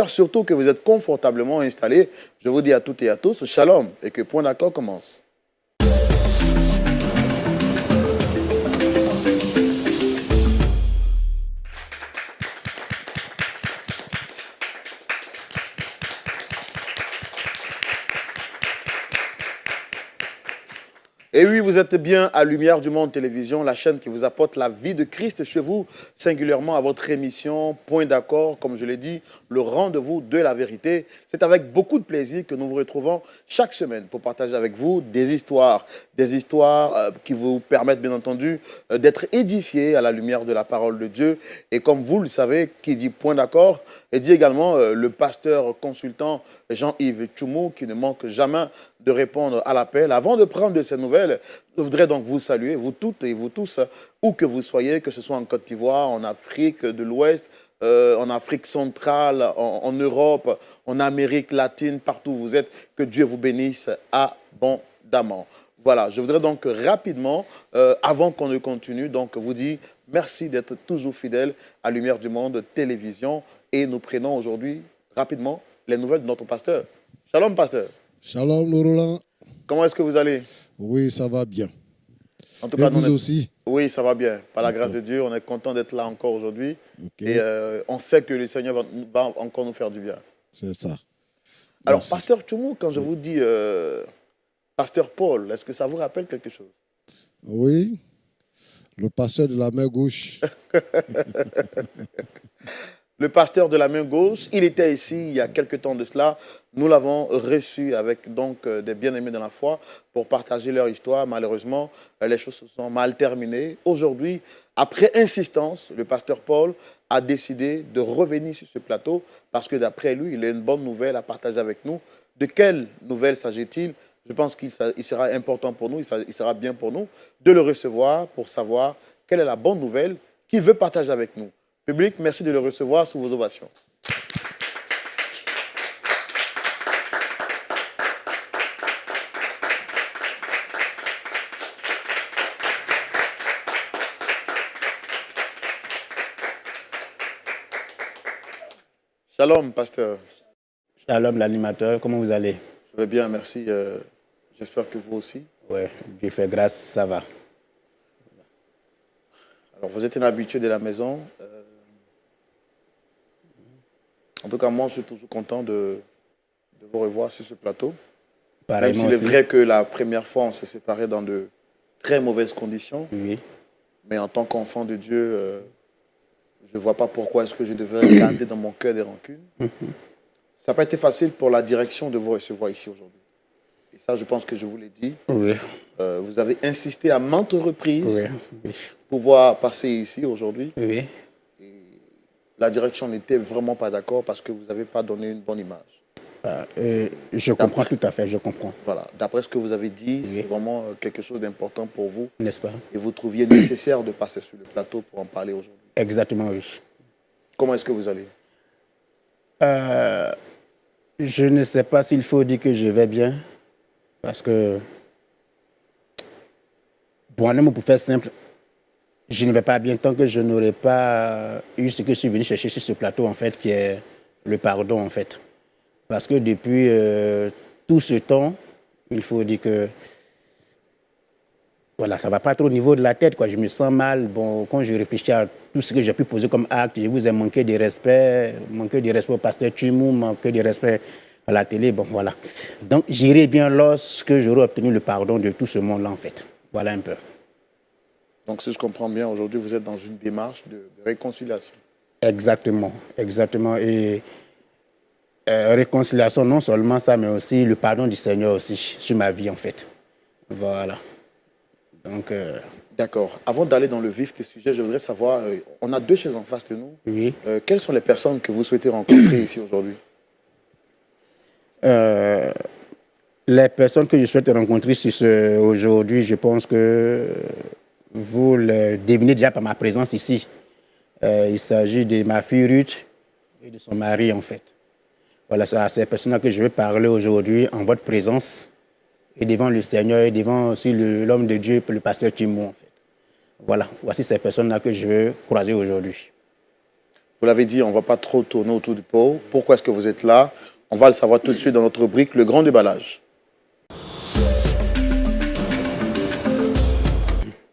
J'espère surtout que vous êtes confortablement installés. Je vous dis à toutes et à tous, shalom, et que Point d'accord commence. Et oui, vous êtes bien à Lumière du Monde Télévision, la chaîne qui vous apporte la vie de Christ chez vous, singulièrement à votre émission Point d'accord, comme je l'ai dit, le rendez-vous de la vérité. C'est avec beaucoup de plaisir que nous vous retrouvons chaque semaine pour partager avec vous des histoires qui vous permettent bien entendu d'être édifiés à la lumière de la parole de Dieu. Et comme vous le savez, qui dit Point d'accord, et dit également le pasteur consultant Jean-Yves Tchoumou, qui ne manque jamais de répondre à l'appel. Avant de prendre de ces nouvelles, je voudrais donc vous saluer, vous toutes et vous tous, où que vous soyez, que ce soit en Côte d'Ivoire, en Afrique de l'Ouest, en Afrique centrale, en Europe, en Amérique latine, partout où vous êtes, que Dieu vous bénisse abondamment. Voilà, je voudrais donc rapidement, avant qu'on ne continue, donc vous dire merci d'être toujours fidèles à Lumière du Monde Télévision. Et nous prenons aujourd'hui, rapidement, les nouvelles de notre pasteur. Shalom, pasteur. Shalom, Laurent. Comment est-ce que vous allez? Oui, ça va bien. En tout Et cas, vous aussi? Oui, ça va bien. Par la grâce de Dieu, on est content d'être là encore aujourd'hui. Okay. Et on sait que le Seigneur va encore nous faire du bien. C'est ça. Alors, Merci. pasteur Tchoumou, quand je vous dis pasteur Paul, est-ce que ça vous rappelle quelque chose? Oui, le pasteur de la main gauche. Le pasteur de la main gauche, il était ici il y a quelque temps de cela. Nous l'avons reçu avec donc des bien-aimés dans la foi pour partager leur histoire. Malheureusement, les choses se sont mal terminées. Aujourd'hui, après insistance, le pasteur Paul a décidé de revenir sur ce plateau parce que d'après lui, il a une bonne nouvelle à partager avec nous. De quelle nouvelle s'agit-il? Je pense qu'il sera important pour nous, il sera bien pour nous de le recevoir pour savoir quelle est la bonne nouvelle qu'il veut partager avec nous. Public, merci de le recevoir sous vos ovations. Shalom, pasteur. Shalom, l'animateur. Comment vous allez? Je vais bien, merci. J'espère que vous aussi. Oui, Dieu fait grâce, ça va. Alors, vous êtes un habitué de la maison. En tout cas, moi, je suis toujours content de vous revoir sur ce plateau. Même s'il est vrai que la première fois, on s'est séparés dans de très mauvaises conditions. Oui. Mais en tant qu'enfant de Dieu, je ne vois pas pourquoi est-ce que je devrais garder dans mon cœur des rancunes. Ça n'a pas été facile pour la direction de vous recevoir ici aujourd'hui. Et ça, je pense que je vous l'ai dit. Oui. Vous avez insisté à maintes reprises oui. pour pouvoir passer ici aujourd'hui. Oui. La direction n'était vraiment pas d'accord parce que vous n'avez pas donné une bonne image. Je comprends tout à fait, je comprends. Voilà. D'après ce que vous avez dit, c'est vraiment quelque chose d'important pour vous. N'est-ce pas? Et vous trouviez nécessaire de passer sur le plateau pour en parler aujourd'hui. Exactement, oui. Comment est-ce que vous allez? Je ne sais pas s'il faut dire que je vais bien, parce que, bon, pour faire simple, je ne vais pas bien tant que je n'aurai pas eu ce que je suis venu chercher sur ce plateau, en fait, qui est le pardon, en fait. Parce que depuis tout ce temps, il faut dire que voilà, ça ne va pas trop au niveau de la tête, quoi. Je me sens mal. Bon, quand je réfléchis à tout ce que j'ai pu poser comme acte, je vous ai manqué de respect au pasteur Tchoumou, manqué de respect à la télé, bon, voilà. Donc, j'irai bien lorsque j'aurai obtenu le pardon de tout ce monde-là, en fait. Voilà un peu. Donc, si je comprends bien, aujourd'hui, vous êtes dans une démarche de réconciliation. Exactement, exactement. Et réconciliation, non seulement ça, mais aussi le pardon du Seigneur aussi, sur ma vie, en fait. Voilà. Donc, d'accord. Avant d'aller dans le vif du sujet, je voudrais savoir, on a deux chaises en face de nous. Oui. Quelles sont les personnes que vous souhaitez rencontrer ici aujourd'hui? Les personnes que je souhaite rencontrer aujourd'hui, je pense que vous le devinez déjà par ma présence ici. Il s'agit de ma fille Ruth et de son mari, en fait. Voilà, c'est à ces personnes-là que je vais parler aujourd'hui en votre présence et devant le Seigneur et devant aussi l'homme de Dieu, le pasteur Tchoumou, en fait. Voilà, voici ces personnes-là que je veux croiser aujourd'hui. Vous l'avez dit, on ne va pas trop tourner autour du pot. Pourquoi est-ce que vous êtes là? On va le savoir tout de suite dans notre rubrique, le grand déballage.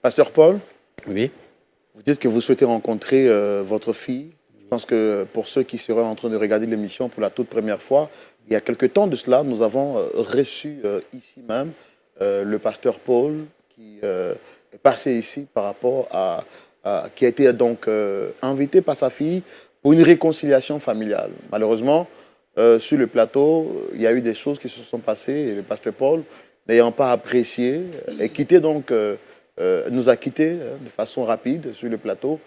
Pasteur Paul, Oui. vous dites que vous souhaitez rencontrer votre fille. Je pense que pour ceux qui seraient en train de regarder l'émission pour la toute première fois, il y a quelque temps de cela, nous avons reçu ici même le pasteur Paul qui est passé ici par rapport qui a été donc invité par sa fille pour une réconciliation familiale. Malheureusement, sur le plateau, il y a eu des choses qui se sont passées et le pasteur Paul, n'ayant pas apprécié, est quitté donc, nous a quittés de façon rapide sur le plateau,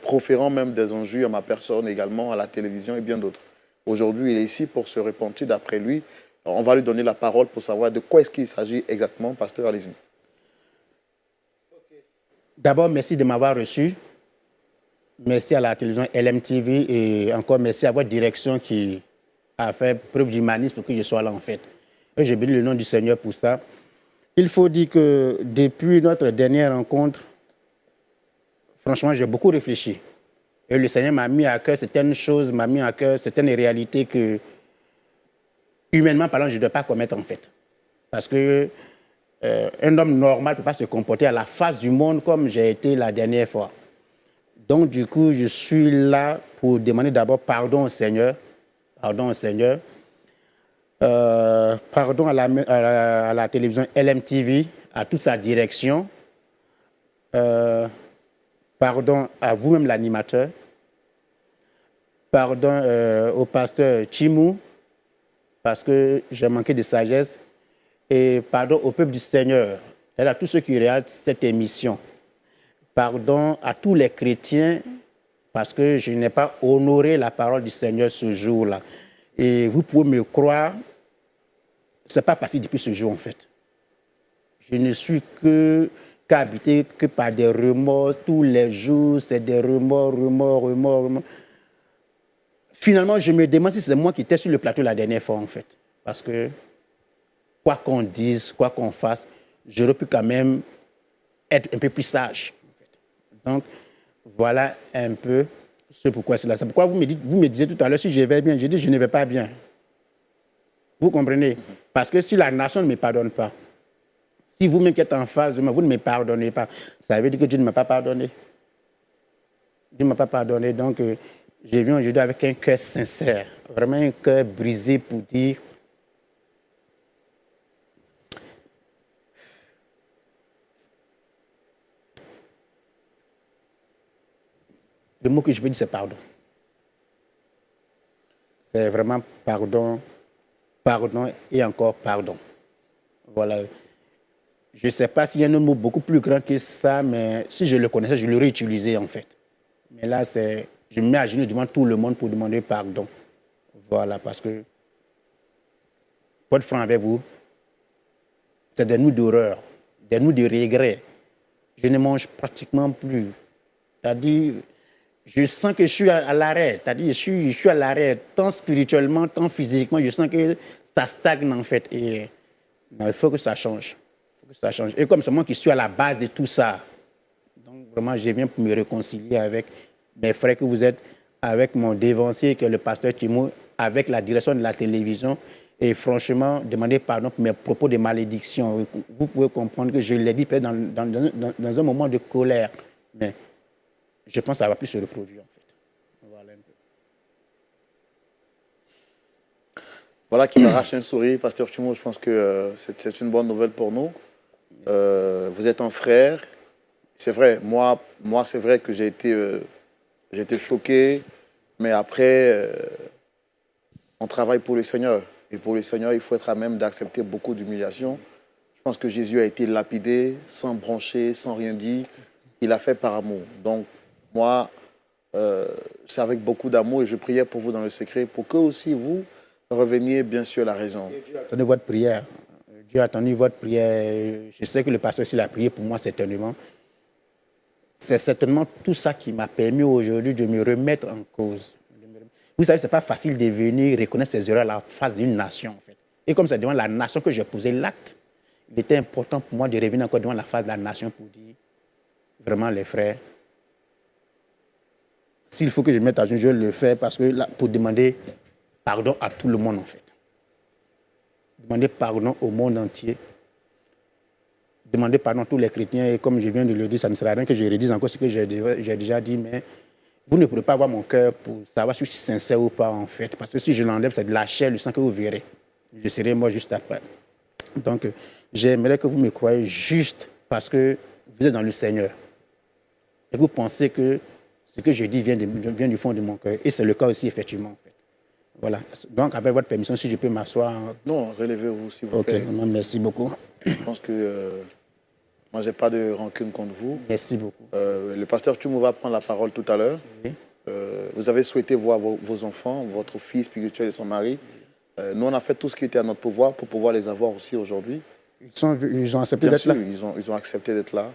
proférant même des injures à ma personne également, à la télévision et bien d'autres. Aujourd'hui, il est ici pour se repentir d'après lui. On va lui donner la parole pour savoir de quoi est-ce qu'il s'agit exactement. Pasteur, allez-y. D'abord, merci de m'avoir reçu. Merci à la télévision LMTV et encore merci à votre direction qui a fait preuve d'humanisme pour que je sois là en fait. Et je bénis le nom du Seigneur pour ça. Il faut dire que depuis notre dernière rencontre, franchement, j'ai beaucoup réfléchi. Et le Seigneur m'a mis à cœur certaines choses, m'a mis à cœur certaines réalités que, humainement parlant, je ne dois pas commettre en fait. Parce que un homme normal ne peut pas se comporter à la face du monde comme j'ai été la dernière fois. Donc, du coup, je suis là pour demander d'abord pardon au Seigneur. Pardon au Seigneur. Pardon à la télévision LMTV, à toute sa direction. Pardon à vous-même, l'animateur. Pardon au pasteur Chimou, parce que j'ai manqué de sagesse. Et pardon au peuple du Seigneur, et à tous ceux qui regardent cette émission. Pardon à tous les chrétiens, parce que je n'ai pas honoré la parole du Seigneur ce jour-là. Et vous pouvez me croire, ce n'est pas facile depuis ce jour en fait. Je ne suis qu'habité que par des remords tous les jours, c'est des remords. Finalement, je me demande si c'est moi qui étais sur le plateau la dernière fois en fait. Parce que quoi qu'on dise, quoi qu'on fasse, j'aurais pu quand même être un peu plus sage. En fait. Donc, voilà un peu ce pourquoi c'est là. C'est pourquoi vous me disiez tout à l'heure, si je vais bien, je dis je ne vais pas bien. Vous comprenez? Parce que si la nation ne me pardonne pas, si vous-même qui êtes en face de moi, vous ne me pardonnez pas, ça veut dire que Dieu ne m'a pas pardonné. Dieu ne m'a pas pardonné. Donc, je viens aujourd'hui avec un cœur sincère, vraiment un cœur brisé pour dire le mot que je peux dire, c'est pardon. C'est vraiment pardon, pardon et encore pardon. Voilà. Je ne sais pas s'il y a un mot beaucoup plus grand que ça, mais si je le connaissais, je l'aurais utilisé en fait. Mais là, je me mets à genoux devant tout le monde pour demander pardon. Voilà, parce que, pour être franc avec vous, c'est des nuits d'horreur, des nuits de regret. Je ne mange pratiquement plus. C'est-à-dire, je sens que je suis à l'arrêt. C'est-à-dire, je suis à l'arrêt, tant spirituellement, tant physiquement. Je sens que ça stagne, en fait. Et non, il faut que ça change. Il faut que ça change. Et comme c'est moi qui suis à la base de tout ça, donc vraiment, je viens pour me réconcilier avec mes frères que vous êtes, avec mon dévancier, qui est le pasteur Timo, avec la direction de la télévision. Et franchement, demander pardon pour mes propos de malédiction. Vous pouvez comprendre que je l'ai dit peut-être dans un moment de colère. Mais je pense que ça ne va plus se reproduire, en fait. Voilà un peu. Voilà qui m'arrache un sourire, pasteur Timo. Je pense que c'est une bonne nouvelle pour nous. Vous êtes un frère. C'est vrai, moi c'est vrai que j'ai été choqué. Mais après, on travaille pour le Seigneur. Et pour le Seigneur, il faut être à même d'accepter beaucoup d'humiliation. Je pense que Jésus a été lapidé, sans broncher, sans rien dire. Il a fait par amour. Donc, moi, c'est avec beaucoup d'amour et je priais pour vous dans le secret pour que aussi vous reveniez bien sûr à la raison. Dieu a entendu votre prière. Dieu a entendu votre prière. Je sais que le pasteur s'il a prié pour moi certainement. C'est certainement tout ça qui m'a permis aujourd'hui de me remettre en cause. Vous savez, ce n'est pas facile de venir reconnaître ses erreurs à la face d'une nation, en fait. Et comme c'est devant la nation que j'ai posé l'acte, il était important pour moi de revenir encore devant la face de la nation pour dire, vraiment les frères, s'il faut que je mette à genoux, je vais le faire parce que là, pour demander pardon à tout le monde, en fait. Demander pardon au monde entier. Demander pardon à tous les chrétiens. Et comme je viens de le dire, ça ne sert à rien que je redise encore ce que j'ai déjà dit, mais vous ne pourrez pas voir mon cœur pour savoir si je suis sincère ou pas, en fait. Parce que si je l'enlève, c'est de la chair, le sang que vous verrez. Je serai moi juste après. Donc, j'aimerais que vous me croyez juste parce que vous êtes dans le Seigneur. Et vous pensez que ce que je dis vient du fond de mon cœur. Et c'est le cas aussi, effectivement, en fait. Voilà. Donc, avec votre permission, si je peux m'asseoir. Non, relevez-vous, s'il vous plaît. Ok, merci beaucoup. Je pense que moi, je n'ai pas de rancune contre vous. Merci beaucoup. Le pasteur Tchoumou va prendre la parole tout à l'heure. Oui. Vous avez souhaité voir vos enfants, votre fille spirituel et son mari. Nous, on a fait tout ce qui était à notre pouvoir pour pouvoir les avoir aussi aujourd'hui. Ils ont accepté Bien d'être là. sûr, ils ont accepté d'être là.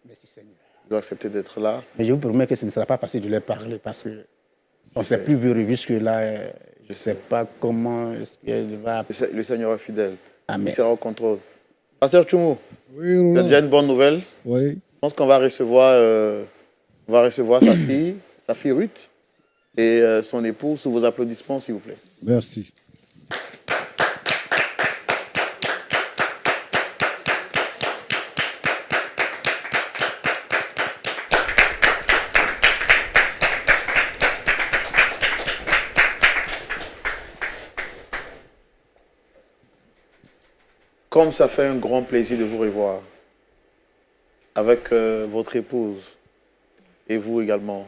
Merci Seigneur. Ils ont accepté d'être là. Mais je vous promets que ce ne sera pas facile de leur parler parce qu'on ne s'est plus vu jusque-là. Je ne sais pas comment est-ce qu'elle va... Le Seigneur est fidèle. Amen. Il sera au contrôle. Pasteur Tchoumou, Oui, il y a Roland. déjà une bonne nouvelle. Oui. Je pense qu'on va recevoir sa fille Ruth et son époux sous vos applaudissements, s'il vous plaît. Merci. Comme ça fait un grand plaisir de vous revoir avec votre épouse et vous également.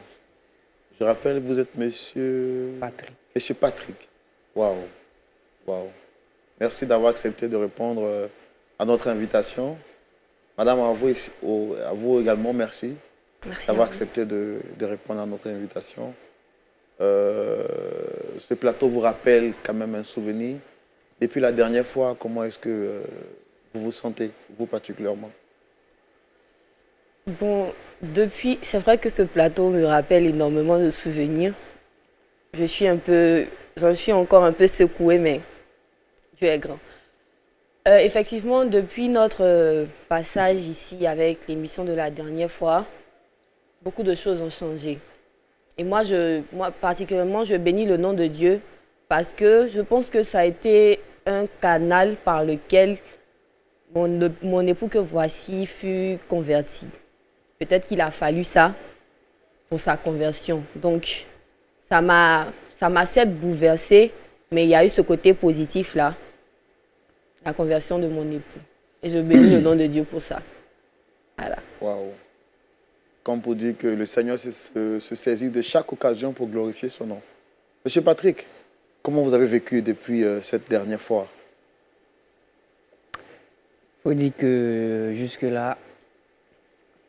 Je rappelle, vous êtes monsieur Patrick. Monsieur Patrick. Waouh. Waouh. Merci d'avoir accepté de répondre à notre invitation. Madame, à vous également, merci, Merci d'avoir à vous. accepté de répondre à notre invitation. Ce plateau vous rappelle quand même un souvenir. Depuis la dernière fois, comment est-ce que vous vous sentez, vous particulièrement? Bon, c'est vrai que ce plateau me rappelle énormément de souvenirs. J'en suis encore un peu secouée, mais Dieu est grand. Effectivement, depuis notre passage ici avec l'émission de la dernière fois, beaucoup de choses ont changé. Et moi, particulièrement, je bénis le nom de Dieu parce que je pense que ça a été un canal par lequel mon époux que voici fut converti. Peut-être qu'il a fallu ça pour sa conversion. Donc, ça m'a certes bouleversée, mais il y a eu ce côté positif là, la conversion de mon époux. Et je bénis le nom de Dieu pour ça. Voilà. Waouh. Comme pour dire que le Seigneur se saisit de chaque occasion pour glorifier son nom. Monsieur Patrick, comment vous avez vécu depuis cette dernière fois? Faut dire que jusque-là,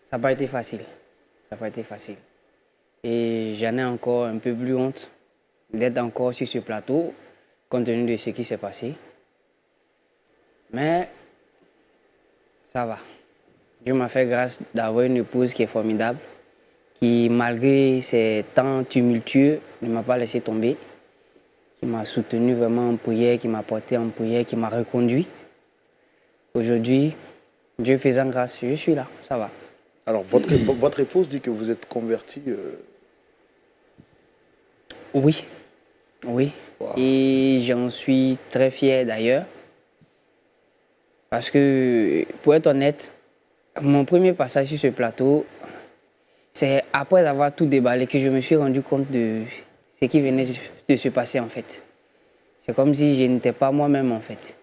ça n'a pas été facile. Ça n'a pas été facile. Et j'en ai encore un peu plus honte d'être encore sur ce plateau, compte tenu de ce qui s'est passé. Mais ça va. Dieu m'a fait grâce d'avoir une épouse qui est formidable, qui, malgré ces temps tumultueux, ne m'a pas laissé tomber, qui m'a soutenu vraiment en prière, qui m'a porté en prière, qui m'a reconduit. Aujourd'hui, Dieu faisant grâce, je suis là, ça va. Alors, votre épouse dit que vous êtes converti. Oui, oui. Wow. Et j'en suis très fier d'ailleurs. Parce que, pour être honnête, mon premier passage sur ce plateau, c'est après avoir tout déballé que je me suis rendu compte de ce qui venait de se passer en fait. C'est comme si je n'étais pas moi-même en fait.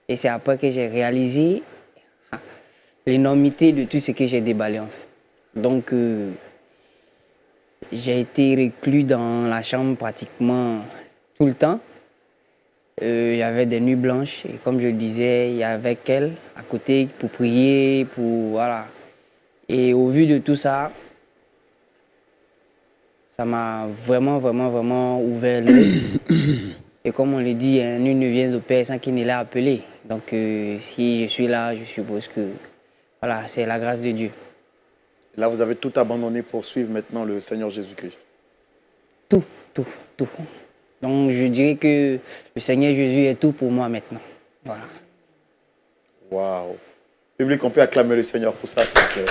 Et c'est après que j'ai réalisé l'énormité de tout ce que j'ai déballé en fait. Donc, j'ai été reclus dans la chambre pratiquement tout le temps. Il y avait des nuits blanches et comme je le disais, il y avait elle à côté pour prier, voilà. Et au vu de tout ça, ça m'a vraiment, vraiment, vraiment ouvert l'œil. Et comme on le dit, nul ne vient au Père sans qu'il ne l'ait appelé. Donc si je suis là, je suppose que voilà, c'est la grâce de Dieu. Là, vous avez tout abandonné pour suivre maintenant le Seigneur Jésus-Christ. Tout. Donc je dirais que le Seigneur Jésus est tout pour moi maintenant. Voilà. Waouh. Public, on peut acclamer le Seigneur pour ça, s'il vous plaît.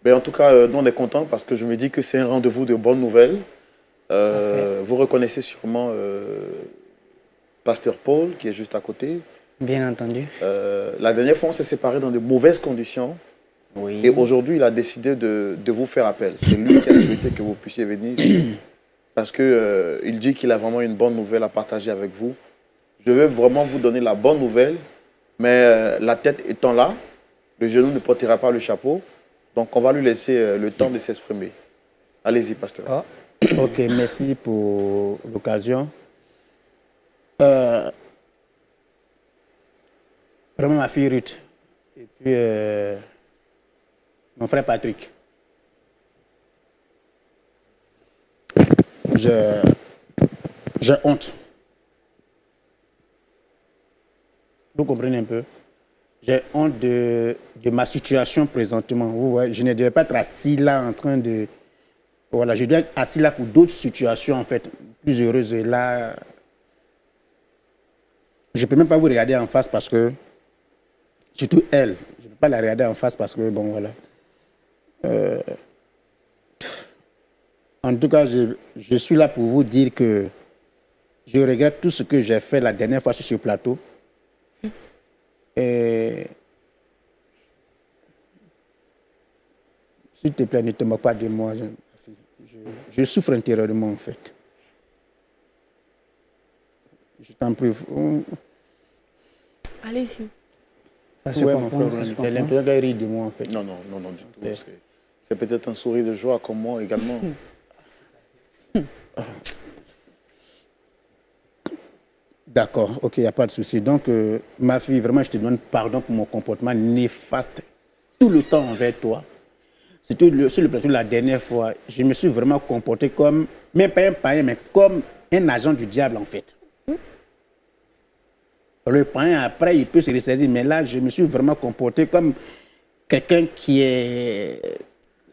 Ben, en tout cas, nous, on est contents parce que je me dis que c'est un rendez-vous de bonnes nouvelles. Vous reconnaissez sûrement Pasteur Paul, qui est juste à côté. Bien entendu. La dernière fois, on s'est séparés dans de mauvaises conditions. Oui. Et aujourd'hui, il a décidé de vous faire appel. C'est lui qui a souhaité que vous puissiez venir ici. Parce qu'il dit qu'il a vraiment une bonne nouvelle à partager avec vous. Je vais vraiment vous donner la bonne nouvelle. Mais la tête étant là, le genou ne portera pas le chapeau. Donc, on va lui laisser le temps de s'exprimer. Allez-y, pasteur. Oh. Ok, merci pour l'occasion. Vraiment ma fille Ruth et puis mon frère Patrick. J'ai honte. Vous comprenez un peu? J'ai honte de ma situation présentement. Vous voyez, je ne devais pas être assis là en train de... Voilà, je dois être assis là pour d'autres situations, en fait, plus heureuses. Et là, je ne peux même pas vous regarder en face parce que, surtout elle, je ne peux pas la regarder en face parce que, bon, voilà. En tout cas, je suis là pour vous dire que je regrette tout ce que j'ai fait la dernière fois sur ce plateau. Et s'il te plaît, ne te moque pas de moi. Je souffre intérieurement, en fait. Je t'en prie. Allez-y. Ça se Ouais, mon comprend, frère, ça se j'ai comprend. l'impression qu'elle rit de moi, en fait. Non, non, non, non, du tout. C'est peut-être un sourire de joie comme moi également. D'accord, ok, il n'y a pas de souci. Donc, ma fille, vraiment, je te demande pardon pour mon comportement néfaste tout le temps envers toi. Surtout sur le plateau la dernière fois, je me suis vraiment comporté comme, même pas un païen, mais comme un agent du diable, en fait. Le païen, après, il peut se ressaisir, mais là, je me suis vraiment comporté comme quelqu'un qui est,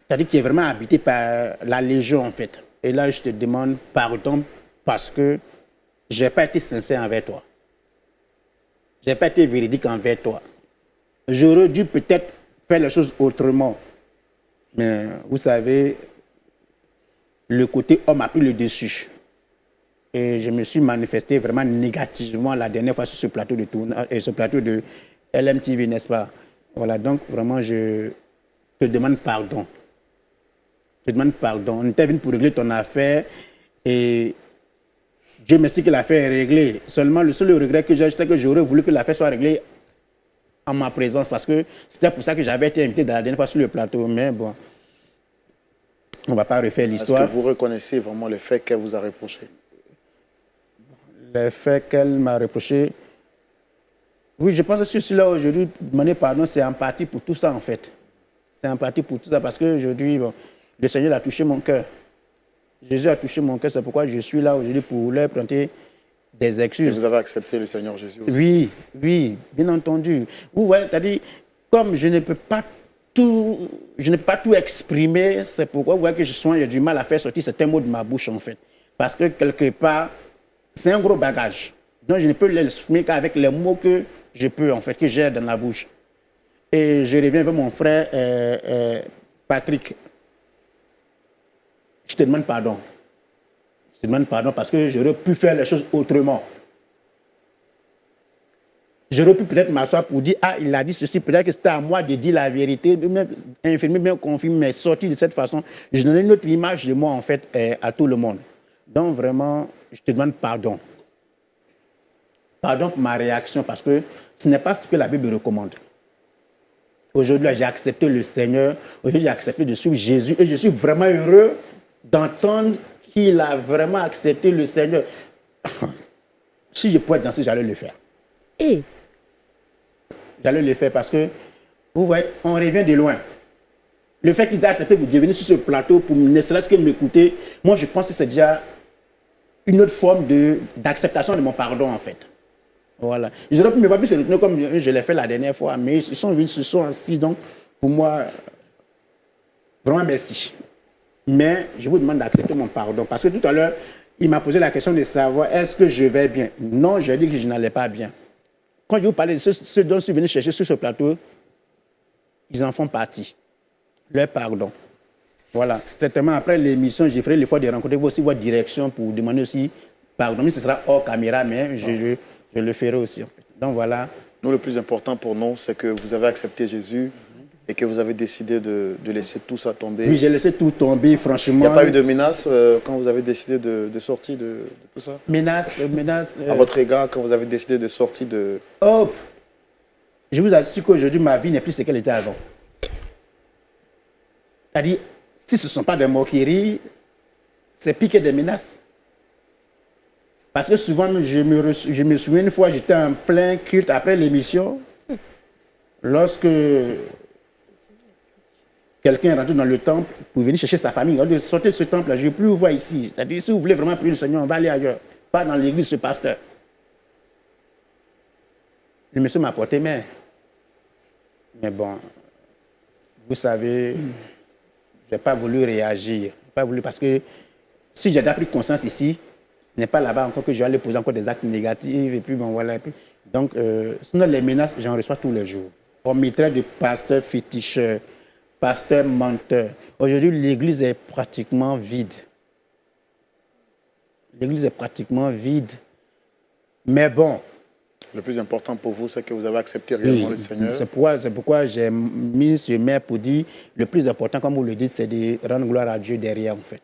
c'est-à-dire qui est vraiment habité par la légion, en fait. Et là, je te demande pardon parce que je n'ai pas été sincère envers toi. Je n'ai pas été véridique envers toi. J'aurais dû peut-être faire les choses autrement. Mais vous savez, le côté homme a pris le dessus. Et je me suis manifesté vraiment négativement la dernière fois sur ce plateau de tournage, et ce plateau de LMTV, n'est-ce pas? Voilà, donc vraiment, je te demande pardon. Je te demande pardon. On était venu pour régler ton affaire et Dieu merci que l'affaire est réglée. Seulement, le seul regret que j'ai, c'est que j'aurais voulu que l'affaire soit réglée en ma présence parce que c'était pour ça que j'avais été invité la dernière fois sur le plateau. Mais bon, on ne va pas refaire l'histoire. Est-ce que vous reconnaissez vraiment les faits qu'elle vous a reprochés? Les faits qu'elle m'a reprochés. Oui, je pense que si je suis là aujourd'hui, demander pardon, c'est en partie pour tout ça en fait. C'est en partie pour tout ça parce qu'aujourd'hui, bon, le Seigneur a touché mon cœur. Jésus a touché mon cœur, c'est pourquoi je suis là aujourd'hui pour leur présenter des Et excuses. vous avez accepté le Seigneur Jésus aussi. Oui, oui, bien entendu. Vous voyez, c'est-à-dire, comme je ne peux pas tout exprimer, c'est pourquoi vous voyez que j'ai du mal à faire sortir certains mots de ma bouche en fait. Parce que quelque part, c'est un gros bagage. Donc je ne peux l'exprimer qu'avec les mots que je peux en fait, que j'ai dans la bouche. Et je reviens vers mon frère Patrick. Je te demande pardon. Je te demande pardon parce que j'aurais pu faire les choses autrement. J'aurais pu peut-être m'asseoir pour dire, ah, il a dit ceci, peut-être que c'était à moi de dire la vérité, de m'infirmer, bien confirmer, mais sortir de cette façon. Je donnais une autre image de moi, en fait, à tout le monde. Donc, vraiment, je te demande pardon. Pardon pour ma réaction, parce que ce n'est pas ce que la Bible recommande. Aujourd'hui, j'ai accepté le Seigneur. Aujourd'hui, j'ai accepté de suivre Jésus. Et je suis vraiment heureux d'entendre qu'il a vraiment accepté le Seigneur. Si je pouvais danser, j'allais le faire. Et J'allais le faire parce que, vous voyez, on revient de loin. Le fait qu'ils aient accepté de venir sur ce plateau pour ne serait-ce que m'écouter, moi, je pense que c'est déjà une autre forme d'acceptation de mon pardon, en fait. Voilà. Ils auraient pu me voir plus se retenir comme je l'ai fait la dernière fois, mais ils sont venus, ils se sont assis. Donc, pour moi, vraiment merci. Mais je vous demande d'accepter mon pardon. Parce que tout à l'heure, il m'a posé la question de savoir est-ce que je vais bien. Non, j'ai dit que je n'allais pas bien. Quand je vous parlais de ceux dont je suis venu chercher sur ce plateau, ils en font partie. leur pardon. Voilà. Certainement, après l'émission, je ferai l'effort de rencontrer aussi votre direction pour demander aussi pardon. Mais ce sera hors caméra, mais je le ferai aussi. En fait. Donc voilà. Nous, le plus important pour nous, c'est que vous avez accepté Jésus et que vous avez décidé de laisser tout ça tomber. Oui, j'ai laissé tout tomber, franchement. Il n'y a pas eu de menace quand vous avez décidé de sortir de tout ça? Menace. À votre égard, quand vous avez décidé de sortir de... Oh, je vous assure qu'aujourd'hui, ma vie n'est plus ce qu'elle était avant. C'est-à-dire, si ce ne sont pas des moqueries, c'est pire que des menaces. Parce que souvent, je me souviens une fois, j'étais en plein culte après l'émission, lorsque quelqu'un est rentré dans le temple pour venir chercher sa famille. On dit, sortez de ce temple-là, je ne vais plus vous voir ici. C'est-à-dire, si vous voulez vraiment prier le Seigneur, on va aller ailleurs. Pas dans l'église, ce pasteur. Le monsieur m'a porté main. Mais bon, vous savez, je n'ai pas voulu réagir. Pas voulu parce que si j'ai déjà pris conscience ici, ce n'est pas là-bas encore que je vais aller poser encore des actes négatifs. Et puis, bon, voilà. Et puis, donc, sinon, les menaces, j'en reçois tous les jours. On me traite de pasteur féticheur, pasteur menteur. Aujourd'hui, l'église est pratiquement vide. L'église est pratiquement vide. Mais bon. Le plus important pour vous, c'est que vous avez accepté réellement le Seigneur. C'est pourquoi j'ai mis ce maire pour dire le plus important, comme vous le dites, c'est de rendre gloire à Dieu derrière, en fait.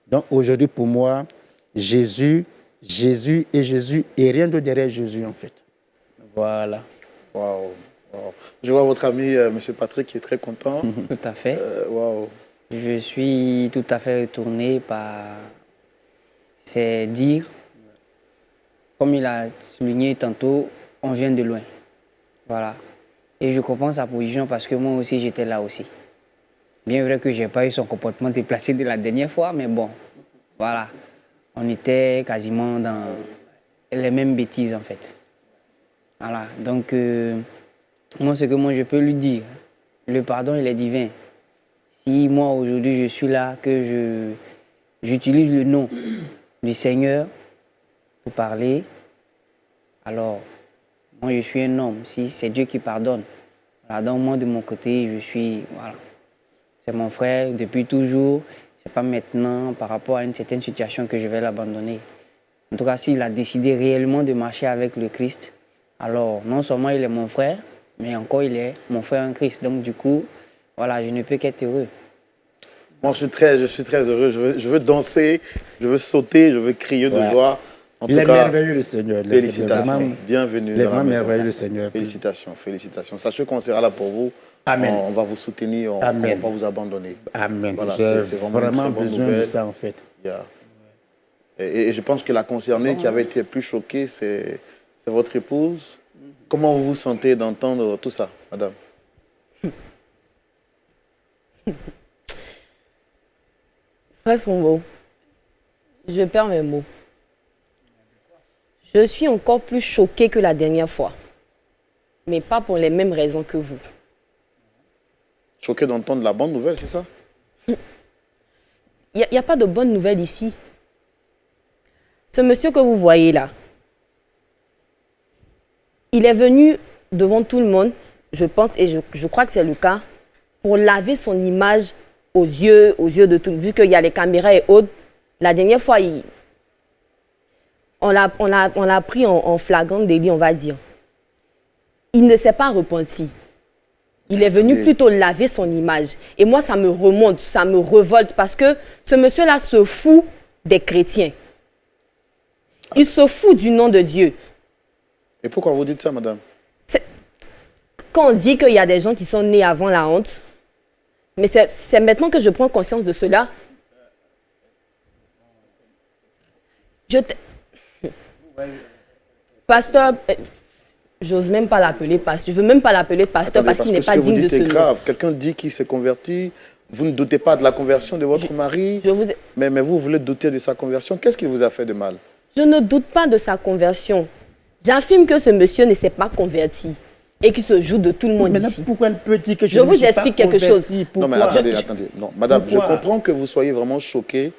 Donc aujourd'hui, pour moi, Jésus et rien de derrière Jésus, en fait. Voilà. Waouh. Je vois votre ami, M. Patrick, qui est très content. Tout à fait. Waouh. Je suis tout à fait retourné par ses dires. Comme il a souligné tantôt, on vient de loin. Voilà. Et je comprends sa position parce que moi aussi, j'étais là aussi. Bien vrai que je n'ai pas eu son comportement déplacé de la dernière fois, mais bon, voilà. On était quasiment dans les mêmes bêtises, en fait. Voilà. Donc, moi, ce que je peux lui dire, le pardon, il est divin. Si moi, aujourd'hui, je suis là, que j'utilise le nom du Seigneur pour parler, alors, moi, je suis un homme. Si c'est Dieu qui pardonne, voilà, donc moi, de mon côté, voilà. C'est mon frère depuis toujours. C'est pas maintenant, par rapport à une certaine situation, que je vais l'abandonner. En tout cas, s'il a décidé réellement de marcher avec le Christ, alors, non seulement il est mon frère, mais encore il est mon frère en Christ. Donc, du coup, voilà, je ne peux qu'être heureux. Moi, je suis très heureux. Je veux danser, je veux sauter, je veux crier de joie. En il tout est cas, merveilleux, le Seigneur. Félicitations. Bienvenue. Il est vraiment merveilleux, le Seigneur. Félicitations. Sachez qu'on sera là pour vous. Amen. On va vous soutenir, on ne va pas vous abandonner. Amen. Voilà, j'ai vraiment besoin de ça, en fait. Yeah. Et je pense que la concernée qui avait été plus choquée, c'est votre épouse. Comment vous vous sentez d'entendre tout ça, madame? Frères sont beaux. Je perds mes mots. Je suis encore plus choquée que la dernière fois. Mais pas pour les mêmes raisons que vous. Choquée d'entendre la bonne nouvelle, c'est ça? Il n'y a pas de bonne nouvelle ici. Ce monsieur que vous voyez là, il est venu devant tout le monde, je pense, et je crois que c'est le cas, pour laver son image aux yeux de tout le monde. Vu qu'il y a les caméras et autres, la dernière fois, on l'a pris en flagrant délit, on va dire. Il ne s'est pas repenti. Il est venu plutôt laver son image. Et moi, ça me remonte, ça me révolte, parce que ce monsieur-là se fout des chrétiens. Il se fout du nom de Dieu. Et pourquoi vous dites ça, madame? Quand on dit qu'il y a des gens qui sont nés avant la honte, mais c'est maintenant que je prends conscience de cela. Pasteur, j'ose même pas l'appeler pasteur. Je veux même pas l'appeler pasteur. Attendez, parce qu'il n'est pas digne de ce nom. Ce que vous dites est grave. Quelqu'un dit qu'il s'est converti. Vous ne doutez pas de la conversion de votre mari. Mais vous voulez douter de sa conversion. Qu'est-ce qu'il vous a fait de mal? Je ne doute pas de sa conversion. J'affirme que ce monsieur ne s'est pas converti et qu'il se joue de tout le monde maintenant, ici. Pourquoi elle peut dire que je vous explique quelque chose. Non, mais attendez. Non, madame, je comprends que vous soyez vraiment choquée.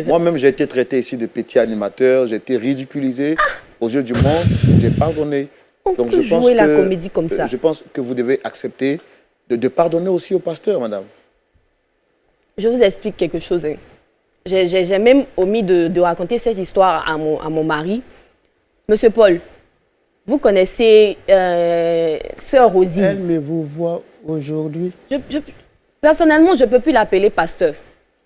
Moi-même, j'ai été traité ici de petit animateur. J'ai été ridiculisé aux yeux du monde. J'ai pardonné. Donc, je pense jouer la comédie comme ça. Je pense que vous devez accepter de pardonner aussi au pasteur, madame. je vous explique quelque chose. Hein. J'ai même omis de raconter cette histoire à mon mari. Monsieur Paul, vous connaissez Sœur Rosine. Elle me vous voit aujourd'hui. Personnellement, je ne peux plus l'appeler pasteur.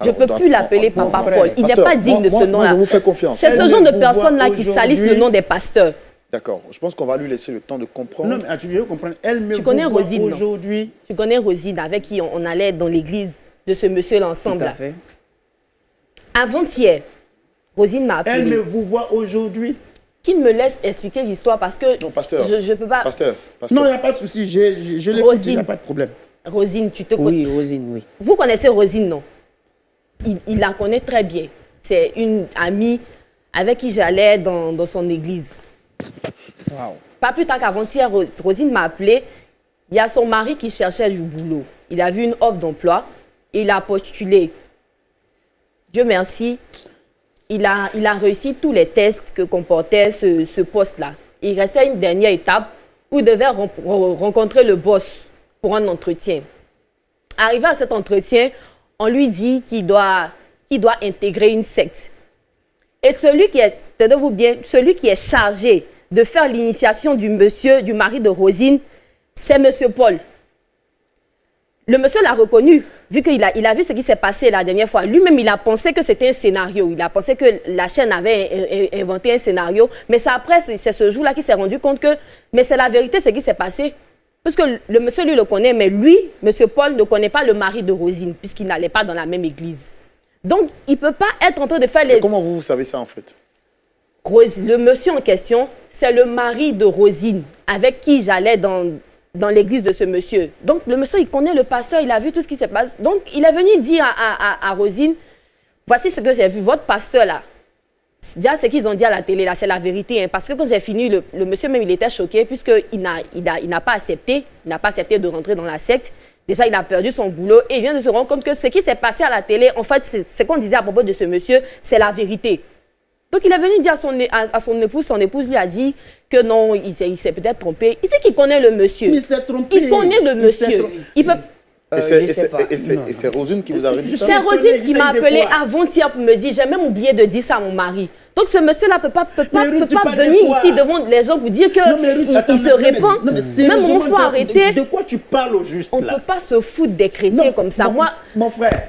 Je ne peux plus l'appeler Papa frère, Paul. Il n'est pas digne de ce nom-là. Moi, je vous fais confiance. C'est ce genre de personnes-là qui salissent le nom des pasteurs. D'accord. Je pense qu'on va lui laisser le temps de comprendre. Non, mais tu veux comprendre. Elle me Tu connais vous voit Rosine, non? aujourd'hui. Tu connais Rosine, avec qui on allait dans l'église de ce monsieur-là ensemble. Tout à là. fait. Avant-hier, Rosine m'a Elle me appelé. vous voit aujourd'hui. Qu'il me laisse expliquer l'histoire parce que Non, pasteur. je ne peux pas. Pasteur. Non, il n'y a pas de souci. Je l'écoute, Rosine. il n'y a pas de problème. Rosine, tu te connais. Oui, Rosine, oui. Vous connaissez Rosine, non? Il la connaît très bien. C'est une amie avec qui j'allais dans son église. Waouh. Pas plus tard qu'avant-hier, Rosine m'a appelé. Il y a son mari qui cherchait du boulot. Il a vu une offre d'emploi et il a postulé. Dieu merci, il a réussi tous les tests que comportait ce poste-là. Il restait une dernière étape où il devait rencontrer le boss pour un entretien. Arrivé à cet entretien, on lui dit qu'il doit intégrer une secte. Et celui qui est chargé de faire l'initiation du mari de Rosine, c'est monsieur Paul. Le monsieur l'a reconnu, vu qu'il a vu ce qui s'est passé la dernière fois. Lui-même, il a pensé que c'était un scénario. Il a pensé que la chaîne avait inventé un scénario. Mais c'est après, c'est ce jour-là qu'il s'est rendu compte que... Mais c'est la vérité, ce qui s'est passé. Parce que le monsieur, lui, le connaît, mais lui, monsieur Paul, ne connaît pas le mari de Rosine, puisqu'il n'allait pas dans la même église. Donc, il ne peut pas être en train de faire les... Et comment vous savez ça, en fait? Le monsieur en question, c'est le mari de Rosine, avec qui j'allais dans l'église de ce monsieur. Donc, le monsieur, il connaît le pasteur, il a vu tout ce qui se passe. Donc, il est venu dire à Rosine, voici ce que j'ai vu, votre pasteur là. Déjà, ce qu'ils ont dit à la télé, là, c'est la vérité. Hein, parce que quand j'ai fini, le monsieur même, il était choqué, puisqu'il n'a pas accepté de rentrer dans la secte. Déjà, il a perdu son boulot et il vient de se rendre compte que ce qui s'est passé à la télé, en fait, ce qu'on disait à propos de ce monsieur, c'est la vérité. Donc, il est venu dire à son épouse lui a dit que non, il s'est peut-être trompé. Il sait qu'il connaît le monsieur. Il s'est trompé. Il connaît le monsieur. Il peut... Et je sais pas. c'est Rosine qui vous a dit ça? C'est Rosine qui m'a Essaye de appelé quoi? avant-hier pour me dire, j'ai même oublié de dire ça à mon mari. Donc ce monsieur-là peut pas Mais Ruth, tu parles de venir quoi? ici devant les gens pour dire que Non, mais Ruth, attends, il se non, mais- répand. non, mais Même sérieusement, on faut arrêter. De quoi tu parles au juste On ne là? peut pas se foutre des chrétiens comme ça. Moi, Mon frère.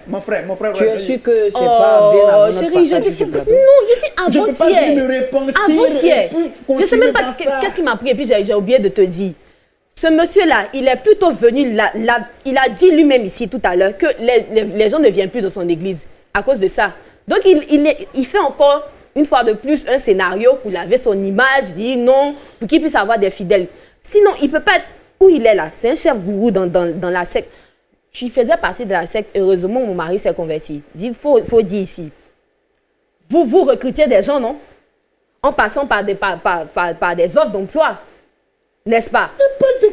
Tu es sûr que c'est pas bien avant notre chérie, passage je dis sur ce plateau? non, je dis Je peux pas venir me avant-hier. repentir Avant-hier. et puis Je sais même continuer pas dans ça. qu'est-ce qui m'a pris et puis j'ai oublié de te dire. Ce monsieur-là, il est plutôt venu, il a dit lui-même ici tout à l'heure que les gens ne viennent plus dans son église à cause de ça. Donc il fait encore une fois de plus un scénario pour laver son image, dire non, pour qu'il puisse avoir des fidèles. Sinon, il ne peut pas être où il est là. C'est un chef gourou dans la secte. Tu faisais partie de la secte. Heureusement, mon mari s'est converti. Il faut dire ici. Vous recrutez des gens, non? En passant par des offres d'emploi. N'est-ce pas?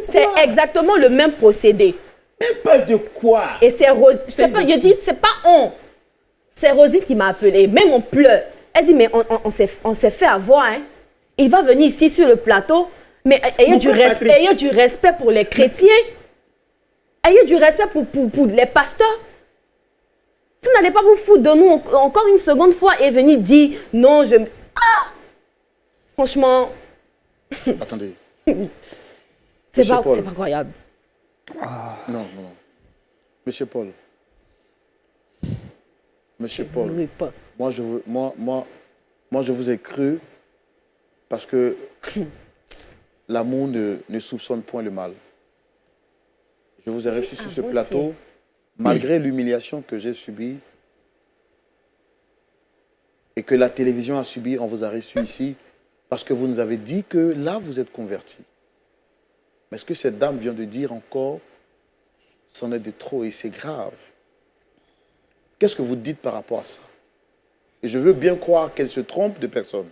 C'est exactement le même procédé. Mais pas de quoi? Et c'est Rosine. C'est pas on. C'est Rosine qui m'a appelé. Même on pleure. Elle dit, mais on s'est fait avoir. Hein. Il va venir ici sur le plateau. Mais ayez du respect pour les chrétiens. Ayez du respect pour les pasteurs. Vous n'allez pas vous foutre de nous encore une seconde fois et venir dire, non, Ah! Franchement, Attendez. c'est pas Paul. croyable. Non. Monsieur Paul. Monsieur Paul. Oui, pas. Moi, je vous ai cru parce que l'amour ne soupçonne point le mal. Je vous ai reçu sur ce plateau, malgré l'humiliation que j'ai subie et que la télévision a subi, on vous a reçu ici parce que vous nous avez dit que là, vous êtes convertis. Mais ce que cette dame vient de dire encore, c'en est de trop et c'est grave. Qu'est-ce que vous dites par rapport à ça? Et je veux bien croire qu'elle se trompe de personne.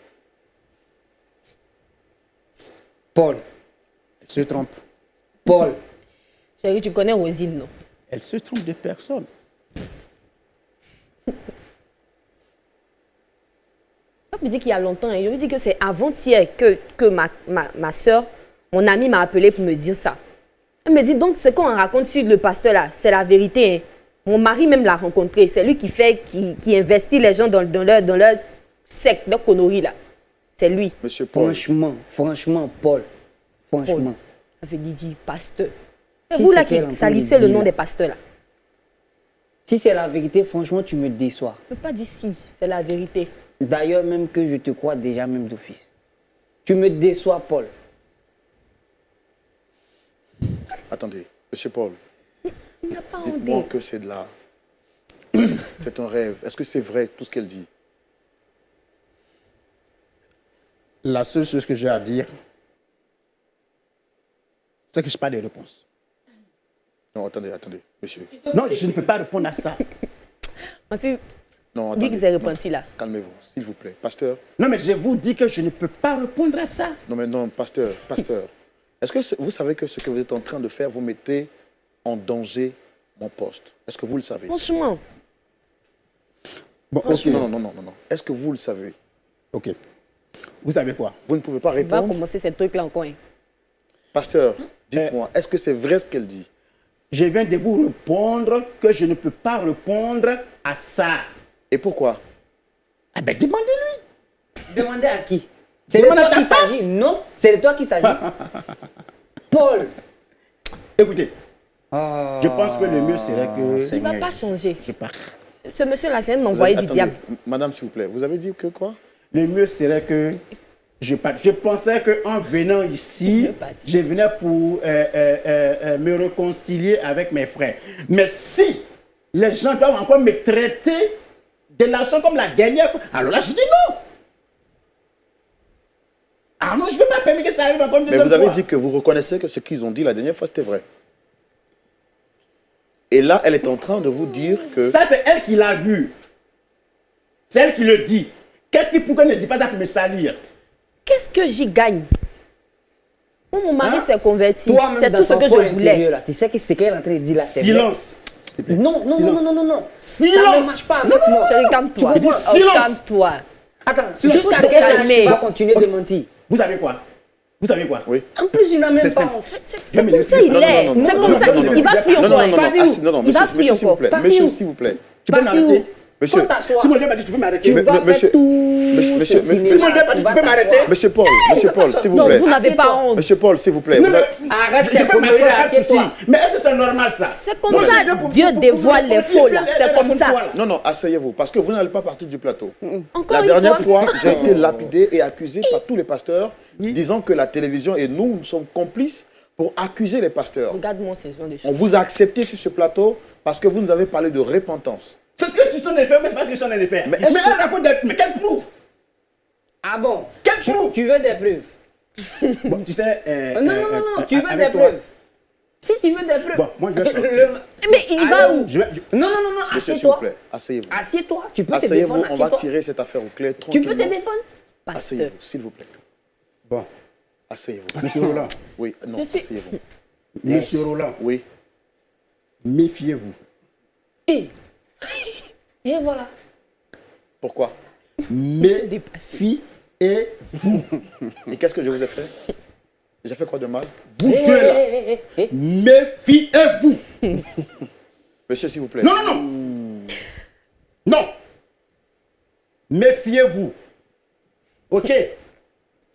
Paul. Elle se trompe. Paul. Chérie, tu connais Rosine, non? Elle se trompe de personne. Je me dis qu'il y a longtemps, hein. Je me dis que c'est avant-hier que ma soeur, mon amie m'a appelé pour me dire ça. Elle me dit donc ce qu'on raconte sur le pasteur là, c'est la vérité. Hein. Mon mari même l'a rencontré. C'est lui qui investit les gens dans leur secte, leur connerie là. C'est lui. Monsieur Paul. Franchement, Paul. Franchement. Avait dit pasteur. C'est Si vous là c'est qu'elle qui est en salissez train de le dire, nom là. des pasteurs là. Si c'est la vérité, franchement, tu me déçois. Je ne peux pas dire si, c'est la vérité. D'ailleurs, même que je te crois déjà même d'office. Tu me déçois, Paul. Attendez, monsieur Paul, Il n'y a pas dites-moi honte. que c'est de la... C'est un rêve. Est-ce que c'est vrai tout ce qu'elle dit? La seule chose que j'ai à dire, c'est que je n'ai pas de réponse. Non, attendez, monsieur. Non, je ne peux pas répondre à ça. Ensuite, Non, dis attendez. que c'est Non, repenti là. calmez-vous, s'il vous plaît. Pasteur. Non, mais je vous dis que je ne peux pas répondre à ça. Non, mais non, pasteur. Est-ce que vous savez que ce que vous êtes en train de faire, vous mettez en danger mon poste? Est-ce que vous le savez? Franchement, Bon, ok. Non. Est-ce que vous le savez? Ok. Vous savez quoi? Vous ne pouvez pas on va répondre. commencer ce truc là encore. Hein. Pasteur, dites-moi, est-ce que c'est vrai ce qu'elle dit? Je viens de vous répondre que je ne peux pas répondre à ça. Et pourquoi? Ah ben, demandez-lui. Demandez à qui? C'est de Demande à toi ta qu'il femme. s'agit. Non, c'est de toi qu'il s'agit. Paul. Écoutez, je pense que le mieux serait que... Il ne va pas changer. Je parte. Ce monsieur là, c'est un envoyé du Attendez, diable. Madame, s'il vous plaît, vous avez dit que quoi? Le mieux serait que je parte. Je pensais qu'en venant ici, je venais pour me réconcilier avec mes frères. Mais si les gens doivent encore me traiter de la sorte comme la dernière fois, alors là, je dis non. Ah non, je ne vais pas permettre que ça arrive encore une Mais deuxième vous avez fois. dit que vous reconnaissez que ce qu'ils ont dit la dernière fois, c'était vrai. Et là, elle est en train de vous dire que... Ça, c'est elle qui l'a vu. C'est elle qui le dit. Pourquoi elle ne dit pas ça pour me salir? Qu'est-ce que j'y gagne? Moi, mon mari Hein? s'est converti. Toi-même, C'est dans tout ce ton que fort je voulais. intérieur, là, tu sais que ce qu'elle est en train de dire là, c'est vrai. Silence. Non. Ça Silence. ne marche pas avec moi. Chérie, calme-toi. Tu comprends? Oh, Silence. calme-toi. Attends, Silence. jusqu'à Faut te quel âge calmer. tu vas continuer de mentir? Vous savez quoi? Vous savez quoi? Oui. En plus, il n'a même C'est pas simple. honte. Je vais me Comme ça, lever. il Non, est. non, non, C'est non, comme non, ça, non, non, il va non, fuir non, encore. non, non, Parti où? assis- non, Il va monsieur, fuir s'il vous encore. plaît. Parti Monsieur, où? s'il vous plaît. Tu peux Parti m'arrêter? où? Monsieur, Faut t'asseoir. Si mon Dieu m'a dit, tu peux m'arrêter. Tu vas monsieur- faire tout monsieur- ce monsieur- cinéma, si mon Dieu m'a dit, tu tu vas peux m'arrêter. t'asseoir. Monsieur Paul, s'il vous Non, plaît. vous n'avez pas Assieds-toi. honte. Monsieur Paul, s'il vous plaît. Non, Vous mais avez- Arrête je tes peux conneries, m'asseoir, pas de souci. assieds-toi. Mais est-ce que c'est normal ça? C'est comme Moi, ça, je viens pour- Dieu pour- dévoile pour- les pour- faux là. pour- C'est pour- comme pour- ça. pour- Non, asseyez-vous, parce que vous n'allez pas partir du plateau. Encore La une dernière fois. fois, j'ai été lapidé et accusé par tous les pasteurs, disant que la télévision et nous sommes complices pour accuser les pasteurs. Regarde-moi ces gens de On choses. vous a accepté sur ce plateau parce que vous nous avez parlé de repentance. C'est ce que ce sont les faits, mais c'est pas ce que ce sont les faits. Mais Mais est-ce que- elle raconte des... Mais quelle prouve? Ah bon? Quelle preuve? Tu veux des preuves? Bon, tu sais... Non, tu veux avec des toi- preuves? Si tu veux des preuves. Bon, moi, je vais sortir. Mais il va Alors, où? Non, Monsieur, s'il vous assieds-toi. plaît, asseyez-vous. Assieds-toi, tu peux te Asseyez-vous, défendre, on va assieds-toi. tirer cette affaire au clair Tu peux te tranquillement. défendre? Pasteur. Asseyez-vous, s'il vous plaît. Bon, Asseyez-vous. monsieur Roland. Oui, non, Je suis- asseyez-vous. Monsieur Roland, Oui. méfiez-vous. Et voilà. Pourquoi? Méfiez-vous. Et qu'est-ce que je vous ai fait? J'ai fait quoi de mal? Vous deux là, méfiez-vous. Monsieur, s'il vous plaît. Non, non, non. Non. Méfiez-vous. OK?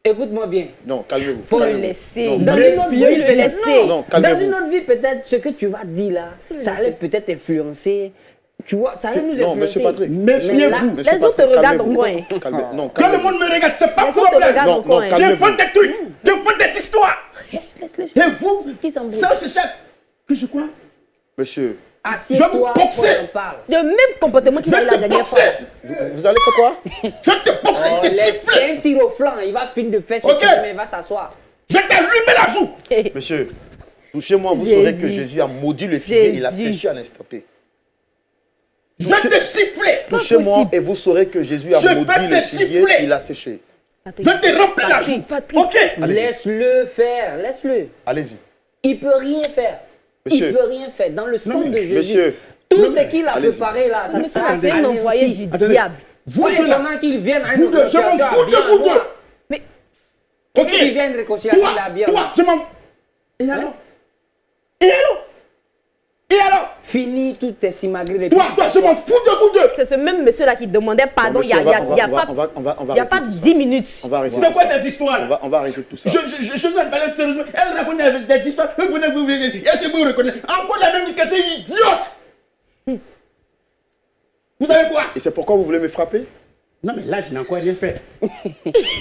Écoute-moi bien. Non, calmez-vous. Faut le calmez-vous. laisser. Non, Dans Mais une autre fiez-vous. vie, le laisser. Non, Dans calmez-vous. une autre vie, peut-être ce que tu vas dire là, ça allait peut-être influencer. Tu vois, ça allait nous influencer. Non, monsieur Patrick. Méfiez-vous. Monsieur Les autres Patrick, te regardent calmez-vous. au coin. Calmez- Non, Quand le calmez-vous. monde me regarde, c'est pas Les autres te problème. regardent Non, au coin. non, Je calmez-vous. vends des trucs. Je vends des histoires. Laisse-le. Et vous, Qui s'en ça c'est ça que je crois. Monsieur, Assieds-toi, Je vais vous boxer. on en parle. Le même comportement qu'il Je a eu vais la te dernière fois. boxer. vous allez faire quoi? Je vais te boxer, Oh, te laisse siffler. un tir au flanc, il va finir de faire ce Ok. chemin, il va s'asseoir. Je vais t'allumer la joue. Monsieur, touchez-moi, vous Jésus. saurez que Jésus a maudit le figuier, il a Jésus. séché à l'instant T. Je vais te siffler. Touchez-moi possible. et vous saurez que Jésus a Je maudit vais le te figuier, siffler. il a séché. Je vais te remplir la joue. Patrick. OK? Allez-y. Laisse-le faire, laisse-le. Allez-y. Il peut rien faire. Monsieur. Il peut rien faire. Dans le sang mais de Jésus. monsieur. Tout Non, ce mais- qu'il a allez-y. préparé là, ça Mais ça, sert c'est un envoyé du Attendez. diable. Vous Vous deux là. pendant qu'il vienne à une Vous deux, je m'en réconciliation fous de bien vous à moi. deux. Mais OK? Qu'il vienne réconciliation Toi, là bien. toi, je m'en... Et alors? Et alors? Et alors? Finis toutes tes simagrées. Toi, je m'en fous de vous deux. C'est ce même monsieur-là qui demandait pardon il y a pas 10 minutes. On va arrêter. C'est quoi ces histoires? On va arrêter tout ça. Je ne parle sérieusement. Elle raconte des histoires. Vous venez vous et vous reconnaissez. Encore la même question idiote. Vous savez quoi? Et c'est pourquoi vous voulez me frapper? Non, mais là, je n'ai encore rien fait.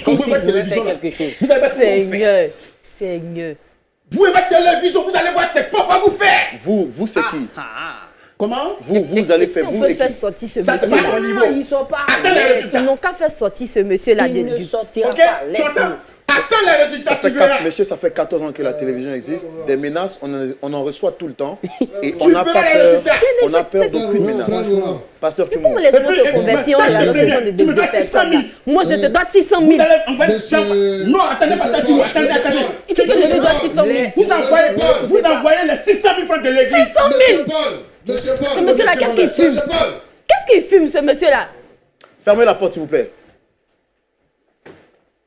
Comme si vous pouvez faire quelque chose. Vous allez voir ce qu'on fait. Seigneur, Seigneur. Vous et votre télévision, vous allez voir ce qu'on va vous faire. Vous c'est qui? Comment? Vous allez faire On vous peut et faire qui? sortir ce Ça, c'est monsieur-là. pas mon niveau. Ils sont pas. Attends les résultats. Ils n'ont qu'à faire sortir ce monsieur-là Il ne du. sortira Ok? pas. Tu Laisse-le. entends? Attends les résultats, tu verras. Monsieur, ça fait 14 ans que la télévision existe. Des menaces, on en reçoit tout le temps. Et Tu on n'a verras pas les peur. résultats. On a peur d'aucune Frère menace. Laurent, Pasteur Comment Tumou. les gens Et se puis, convertissent en toi, relation de tu me deux dois 600 personnes 000. là? Moi, je te dois 600 000. Vous allez envoyer... Monsieur- Non, attendez, Monsieur pas ça, Paul, attendez. Il dit que je te dois 600 000. Vous envoyez les 600 000 francs de l'église. 600 000. Monsieur Paul, Ce monsieur-là, qu'est-ce qu'il fume? Monsieur Paul, Qu'est-ce qu'il fume, ce monsieur-là? Fermez la porte, s'il vous plaît.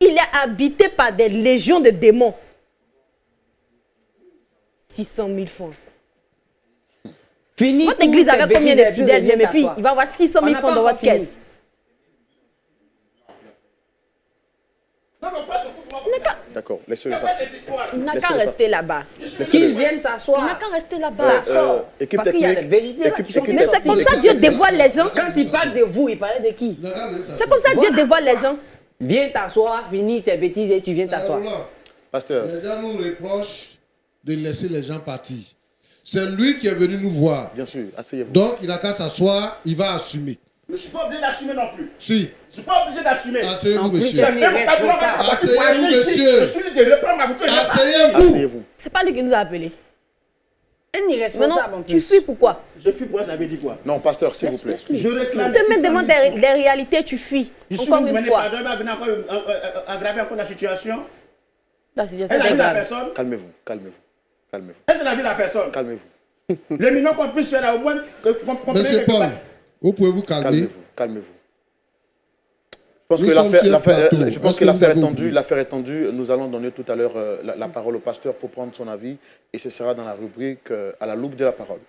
Il est habité par des légions de démons. 600 000 francs. Finis. Votre église avait combien de fidèles, mais puis il va avoir 600 000 francs dans votre caisse. Non, non, pas se foutre, moi. D'accord, laissez-le C'est pas passer. ces histoires. Il n'a Laissez-le qu'à passer. rester là-bas. Qu'ils viennent Il n'a s'asseoir. qu'à rester là-bas. Ça sort. équipe Parce qu'il y a des technique, vérités là équipe- qui sont équipe Mais c'est comme ça Dieu dévoile les gens. Quand il parle de vous, il parlait de qui? C'est comme ça Dieu dévoile les gens. Viens t'asseoir, finis tes bêtises et tu viens t'asseoir. Pasteur, les gens nous reprochent de laisser les gens partir. C'est lui qui est venu nous voir. bien sûr, asseyez-vous. Donc, il n'a qu'à s'asseoir, il va assumer. Je ne suis pas obligé d'assumer non plus. Si, Je ne suis pas obligé d'assumer. asseyez-vous, En plus, monsieur. c'est irresponsable. Asseyez-vous, monsieur. Je suis libre de reprendre ma voiture. Asseyez-vous. Asseyez-vous. C'est pas lui qui nous a appelés. Un irresponsable en Maintenant, plus. tu fuis pourquoi? Je fuis pour j'avais dit quoi? Non, pasteur, s'il vous plaît. Je réclame. On te met devant des réalités, tu fuis. Je suis Encore venu une fois. pardon, il va venir encore aggraver encore la situation. La situation Elle a est vu la grave. personne. Calmez-vous, calmez-vous, calmez-vous, Elle a vu la personne. calmez-vous, Le minimum qu'on puisse faire là, au moins, qu'on Monsieur Paul, vous pouvez vous calmer. calmez-vous, calmez-vous. Je pense Nous que sommes sur un plateau. je pense Est-ce que que vous l'affaire avez est oublié? tendue. L'affaire est tendue. Nous allons donner tout à l'heure la parole au pasteur pour prendre son avis. Et ce sera dans la rubrique à la loupe de la parole.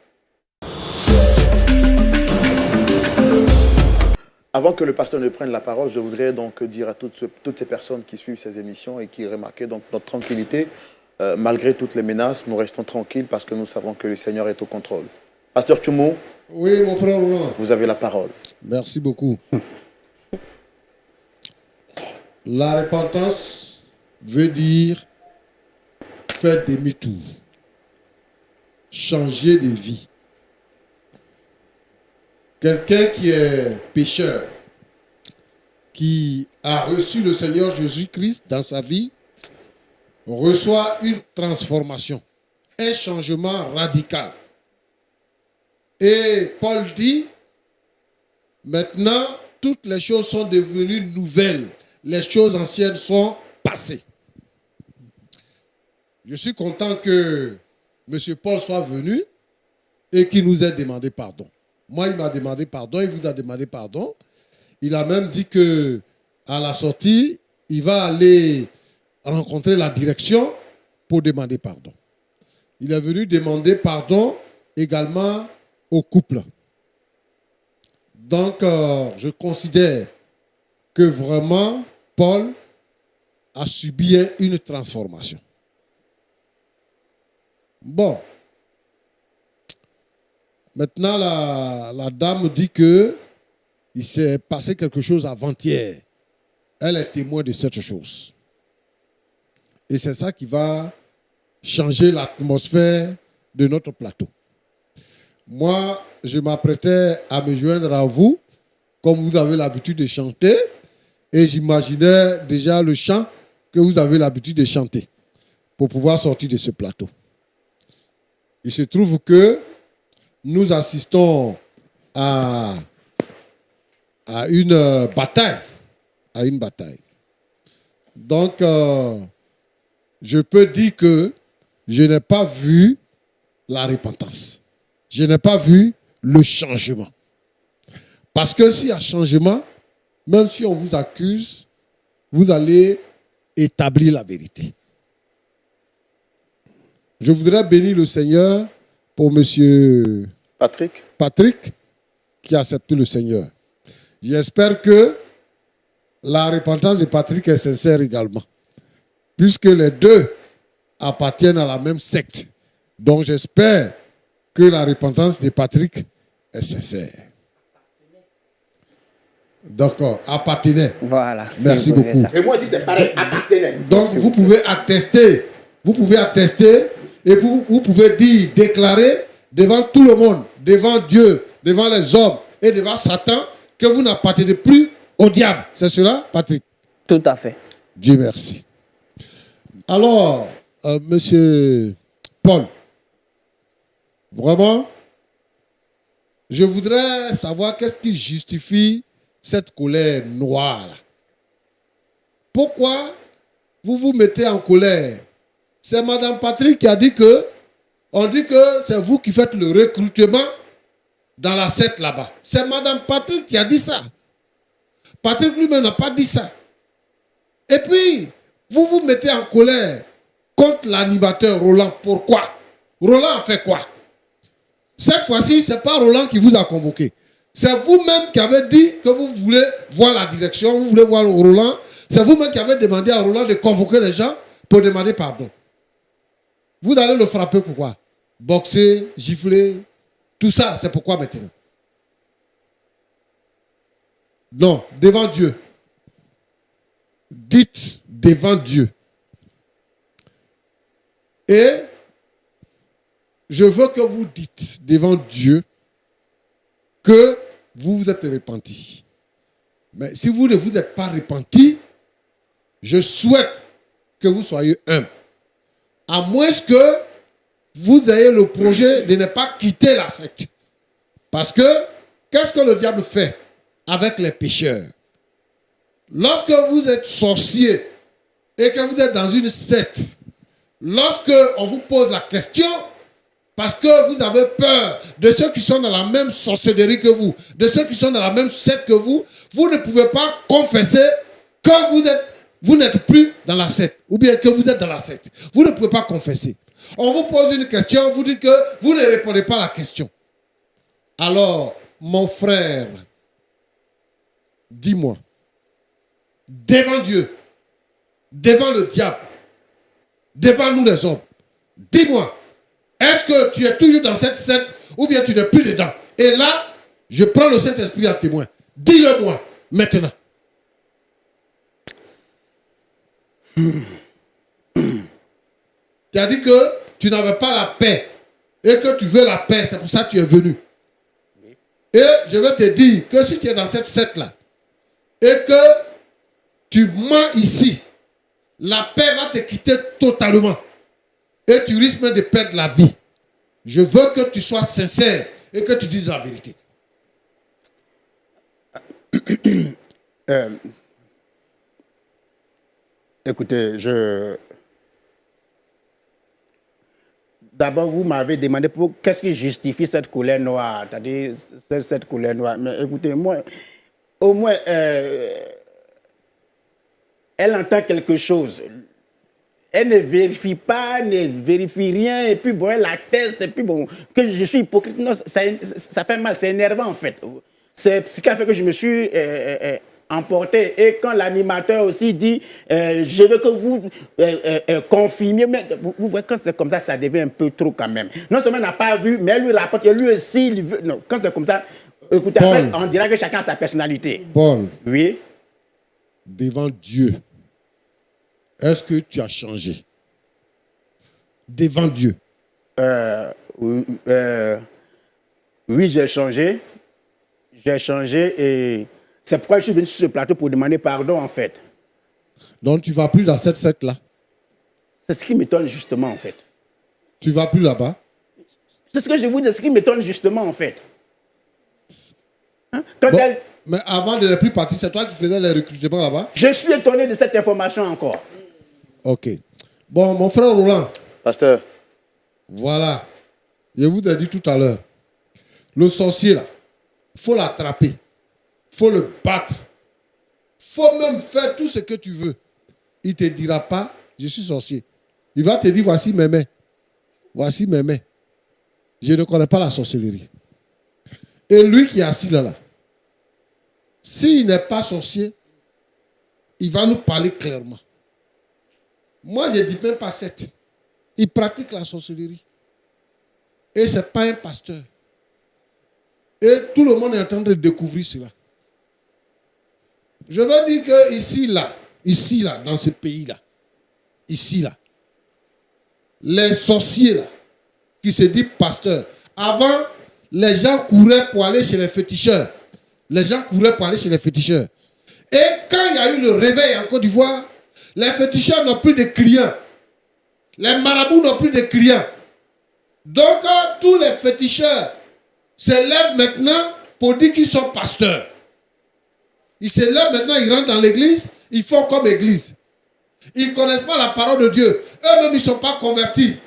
Avant que le pasteur ne prenne la parole, je voudrais donc dire à toutes ces personnes qui suivent ces émissions et qui remarquent donc notre tranquillité, malgré toutes les menaces, nous restons tranquilles parce que nous savons que le Seigneur est au contrôle. Pasteur Tumou, Oui, mon frère Roland. vous avez la parole. Merci beaucoup. La repentance veut dire faire demi-tour, changer de vie. Quelqu'un qui est pécheur, qui a reçu le Seigneur Jésus-Christ dans sa vie, reçoit une transformation, un changement radical. Et Paul dit, maintenant, toutes les choses sont devenues nouvelles. Les choses anciennes sont passées. Je suis content que M. Paul soit venu et qu'il nous ait demandé pardon. Moi, il m'a demandé pardon, il vous a demandé pardon. Il a même dit que à la sortie, il va aller rencontrer la direction pour demander pardon. Il est venu demander pardon également au couple. Donc, je considère que vraiment, Paul a subi une transformation. Bon. Maintenant, la dame dit que il s'est passé quelque chose avant-hier. Elle est témoin de cette chose. Et c'est ça qui va changer l'atmosphère de notre plateau. Moi, je m'apprêtais à me joindre à vous, comme vous avez l'habitude de chanter, et j'imaginais déjà le chant que vous avez l'habitude de chanter pour pouvoir sortir de ce plateau. Il se trouve que nous assistons à une bataille. À une bataille. Donc, je peux dire que je n'ai pas vu la repentance. Je n'ai pas vu le changement. Parce que s'il y a changement, même si on vous accuse, vous allez établir la vérité. Je voudrais bénir le Seigneur pour monsieur Patrick. Patrick qui a accepté le Seigneur. J'espère que la repentance de Patrick est sincère également, puisque les deux appartiennent à la même secte. Donc j'espère que la repentance de Patrick est sincère. D'accord, appartenait. Voilà. Merci Je pouvais beaucoup. ça. Et moi aussi, c'est pareil, appartenait. Donc vous pouvez attester, et vous pouvez dire, déclarer devant tout le monde, devant Dieu, devant les hommes et devant Satan que vous n'appartenez plus au diable. C'est cela, Patrick? Tout à fait. Dieu merci. Alors, monsieur Paul, vraiment, je voudrais savoir qu'est-ce qui justifie cette colère noire là. Pourquoi vous vous mettez en colère? C'est Madame Patrick qui a dit que, on dit que c'est vous qui faites le recrutement dans la secte là-bas. C'est Madame Patrick qui a dit ça. Patrick lui-même n'a pas dit ça. Et puis, vous vous mettez en colère contre l'animateur Roland. Pourquoi? Roland a fait quoi? Cette fois-ci, ce n'est pas Roland qui vous a convoqué. C'est vous-même qui avez dit que vous voulez voir la direction, vous voulez voir Roland. C'est vous-même qui avez demandé à Roland de convoquer les gens pour demander pardon. Vous allez le frapper pourquoi? Boxer, gifler, tout ça, c'est pourquoi maintenant? Non, devant Dieu. Dites devant Dieu. Et je veux que vous dites devant Dieu que vous vous êtes repenti. Mais si vous ne vous êtes pas repenti, je souhaite que vous soyez humble. À moins que vous ayez le projet de ne pas quitter la secte. Parce que, qu'est-ce que le diable fait avec les pécheurs? Lorsque vous êtes sorcier et que vous êtes dans une secte, lorsque on vous pose la question, parce que vous avez peur de ceux qui sont dans la même sorcellerie que vous, de ceux qui sont dans la même secte que vous, vous ne pouvez pas confesser que vous n'êtes plus dans la secte, ou bien que vous êtes dans la secte. Vous ne pouvez pas confesser. On vous pose une question, vous dites que vous ne répondez pas à la question. Alors, mon frère, dis-moi, devant Dieu, devant le diable, devant nous les hommes, dis-moi, est-ce que tu es toujours dans cette secte ou bien tu n'es plus dedans? Et là, je prends le Saint-Esprit en témoin. Dis-le-moi maintenant. Tu as dit que tu n'avais pas la paix et que tu veux la paix, c'est pour ça que tu es venu. Et je vais te dire que si tu es dans cette secte-là et que tu mens ici, la paix va te quitter totalement et tu risques même de perdre la vie. Je veux que tu sois sincère et que tu dises la vérité. Écoutez, d'abord, vous m'avez demandé qu'est-ce qui justifie cette colère noire, c'est-à-dire cette colère noire. Mais écoutez, moi, au moins, elle entend quelque chose. Elle ne vérifie pas, ne vérifie rien, et puis bon, elle atteste, et puis bon, que je suis hypocrite. Non, ça fait mal, c'est énervant en fait. C'est ce qui a fait que je me suis emporté. Et quand l'animateur aussi dit, je veux que vous confirmiez, mais vous voyez, quand c'est comme ça devient un peu trop quand même. Non seulement elle n'a pas vu, mais elle lui rapporte, et lui aussi, il veut. Non, quand c'est comme ça, écoutez, après, on dira que chacun a sa personnalité. Paul, oui. Devant Dieu, est-ce que tu as changé? Devant Dieu. Oui, j'ai changé. J'ai changé et c'est pourquoi je suis venu sur ce plateau pour demander pardon en fait. Donc tu ne vas plus dans cette secte-là? C'est ce qui m'étonne justement en fait. Tu ne vas plus là-bas? C'est ce que je vous dis, c'est ce qui m'étonne justement en fait. Hein? Mais avant de ne plus partir, c'est toi qui faisais les recrutements là-bas? Je suis étonné de cette information encore. Ok. Bon, mon frère Roland. Pasteur. Voilà. Je vous ai dit tout à l'heure. Le sorcier là, il faut l'attraper. Il faut le battre. Il faut même faire tout ce que tu veux. Il ne te dira pas, je suis sorcier. Il va te dire, voici mes mains. Voici mes mains. Je ne connais pas la sorcellerie. Et lui qui est assis là, s'il n'est pas sorcier, il va nous parler clairement. Moi, je ne dis même pas secte. Il pratique la sorcellerie. Et ce n'est pas un pasteur. Et tout le monde est en train de découvrir cela. Je veux dire que ici, là, dans ce pays-là, ici, là, les sorciers, là, qui se disent pasteurs, avant, les gens couraient pour aller chez les féticheurs. Les gens couraient pour aller chez les féticheurs. Et quand il y a eu le réveil en Côte d'Ivoire, les féticheurs n'ont plus de clients. Les marabouts n'ont plus de clients. Donc, tous les féticheurs se lèvent maintenant pour dire qu'ils sont pasteurs. Ils se lèvent maintenant, ils rentrent dans l'église, ils font comme église. Ils ne connaissent pas la parole de Dieu. Eux-mêmes, ils ne sont pas convertis.